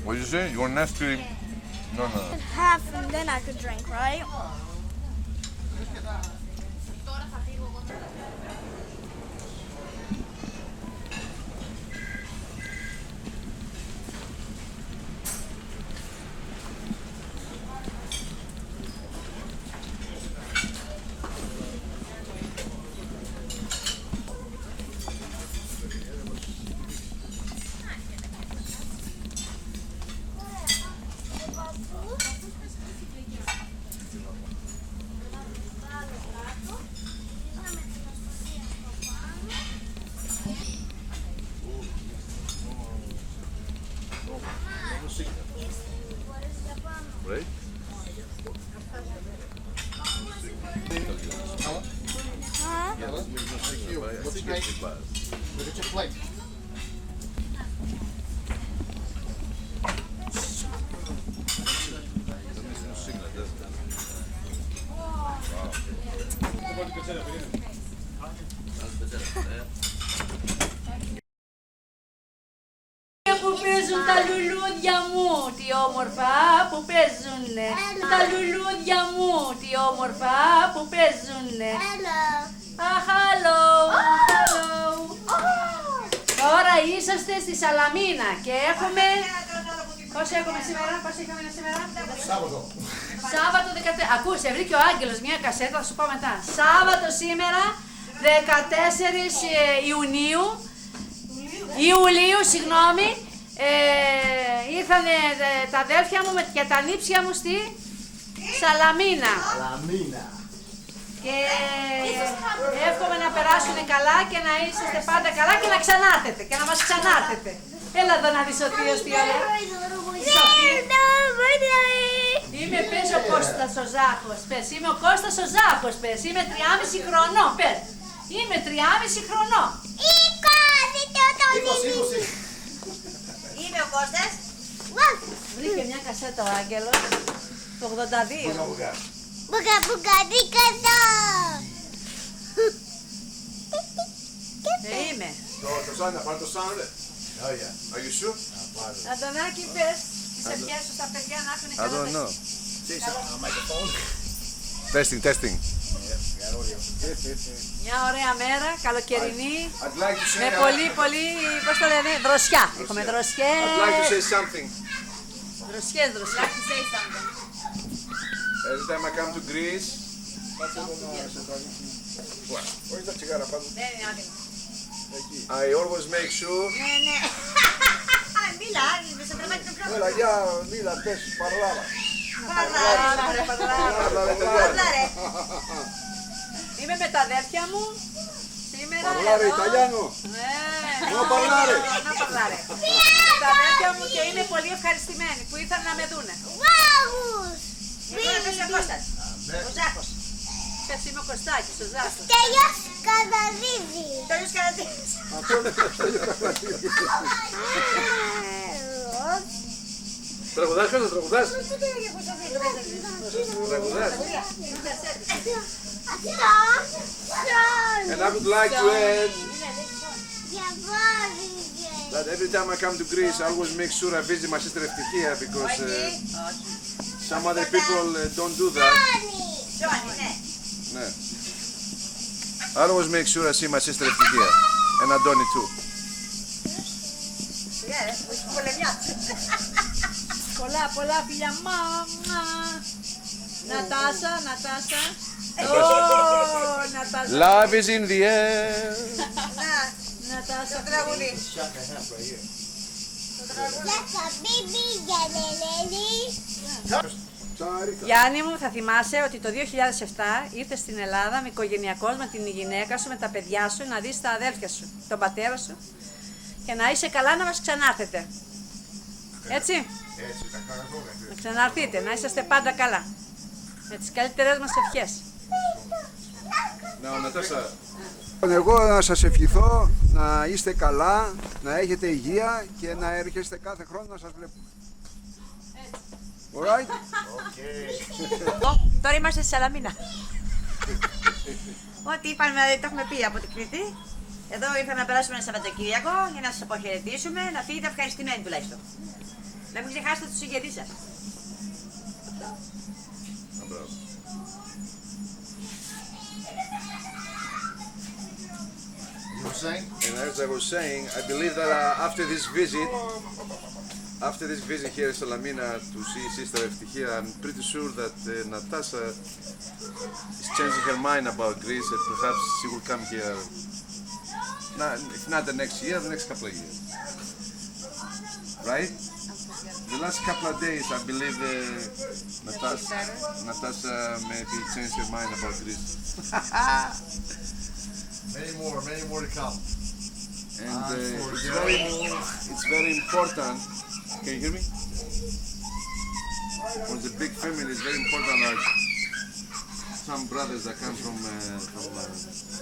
What did you say? You want an ice cream? No. Half and then I could drink, right? Right? Yeah, let's look at your plate. Που παίζουν τα λουλούδια μου, τι όμορφα που παίζουνε. Τα λουλούδια μου, τι όμορφα που παίζουνε. Αχ, hello, hello. Τώρα είσαστε στη Σαλαμίνα και έχουμε... Πόσο έχουμε σήμερα, πόσο είχαμε σήμερα? Σάββατο 14. Ακούσε, βρήκε ο Άγγελος μια κασέτα, θα σου πω μετά. Σάββατο σήμερα, 14 Ιουλίου, συγγνώμη, ήρθαν τα αδέλφια μου και τα νύψια μου στη Σαλαμίνα. Και εύχομαι να περάσουν καλά και να είσαστε πάντα καλά και να ξανάρθετε και να μας ξανάρθετε. Έλα εδώ να δεις ο θείος τι ωραία. Είμαι, πες, ο Κώστας ο Ζάχος, πες, είμαι ο Κώστας ο Ζάχος, πες, είμαι 3,5 χρονών, πες. Είμαι 3,5 χρονών. Είμαι ο Κώστας. Βρήκε μια κασέτα ο Άγγελος, το 82. Μπουγκα-μπουγκα-δίκαδο. Είμαι. Το σαν, να πάρει το σαν, ρε. Are you sure? Αντωνάκη, πες τις ευχές σου στα παιδιά να έχουν I don't know. καλά. Testing. Μια ωραία μέρα, καλοκαιρινή, I'd like to say, με πολύ, πώς το λένε, δροσιά. Έχουμε δροσιές. I'd like to say something. Δροσιές. Every time I come to Greece, I always make sure. Ναι. Μίλα, σε τρεμάκι το πρώτο. Έλα, για, μίλα, πες, παρλάρα. Παρλάρε. Είμαι με τα αδέρφια μου. Σήμερα Parlare εδώ. italiano. No parlare. No parlare. Με τα αδέρφια μου και είμαι πολύ ευχαριστημένη που ήρθαν να με δούνε. Εγώ πες ο Κώστας. Ο Ζάχος. Πες, είμαι ο Κωστάκης, ο Ζάχος. Τέλειος Καραδίδη. Τέλειος Καραδίδης. Τραγουδάς, ποιος θα τραγουδάς? Τραγουδάς. And I would like to add that every time I come to Greece, I always make sure I visit my sister Eftichia because some other people don't do that. Ναι. I always make sure I see my sister Eftichia and Adoni too. Πολλά φιλιά. Νατάσα. Νατάσα. Love is in the air. Νατάσα. Το τραγουδί. Γιάννη μου, θα θυμάσαι ότι το 2007 ήρθες στην Ελλάδα με οικογενειακός, με την γυναίκα σου, με τα παιδιά σου, να δεις τα αδέλφια σου, τον πατέρα σου και να είσαι καλά να μας ξανάρθετε. Έτσι, να ξαναρθείτε, να είσαστε πάντα καλά. Με τις καλύτερες μας ευχές. Εγώ να σας ευχηθώ να είστε καλά, να έχετε υγεία και να έρχεστε κάθε χρόνο να σας βλέπουμε. Alright? Τώρα είμαστε στη Σαλαμίνα. Ό,τι είπαμε, το έχουμε πει από την Κρήτη. Εδώ ήρθαμε να περάσουμε ένα Σαββατοκύριακο για να σας αποχαιρετήσουμε, να φύγετε ευχαριστημένοι τουλάχιστον. Να μην ξεχάσετε τους συγγενείς σας. And as I was saying, I believe that after this visit here in Salamina to see Sister Eftichia, I'm pretty sure that Natasha is changing her mind about Greece and perhaps she will come here, if not the next year, the next couple of years. Right? The last couple of days, I believe Natasha maybe changed her mind about Greece. Many more to come. And it's very important. Can you hear me? For the big family, it's very important that some brothers that come from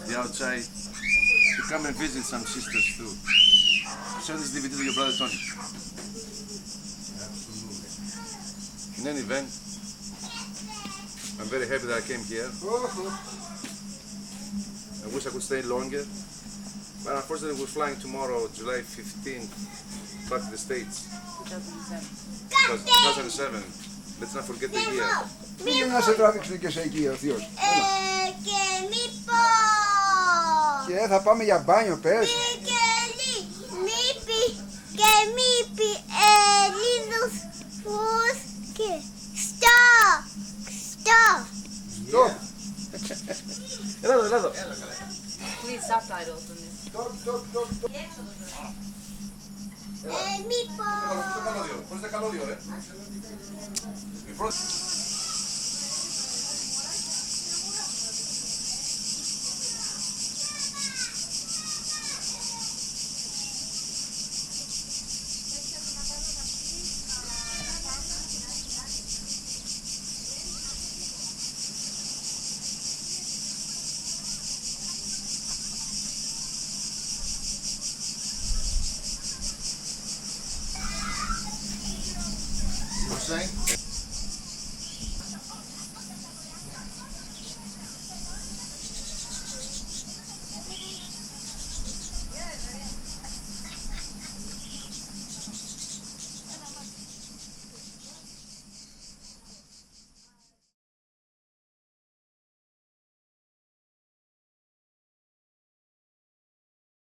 the outside to come and visit some sisters too. Show this DVD to your brother Tony. In any event, I'm very happy that I came here. I wish I could stay longer, but unfortunately we're flying tomorrow, July 15th, back to the States. 2007. Let's not forget the year. Πήγαινε να σε τράβηξε και σε εκεί ο θείος. Και μήπως. Και θα πάμε για μπάνιο, πες. Και μήπη Ελλήνους φους και stop. Stop. Έλα εδώ. Please subtitles in this. Μήπως. Χωρίς τα καλώδιο, ρε.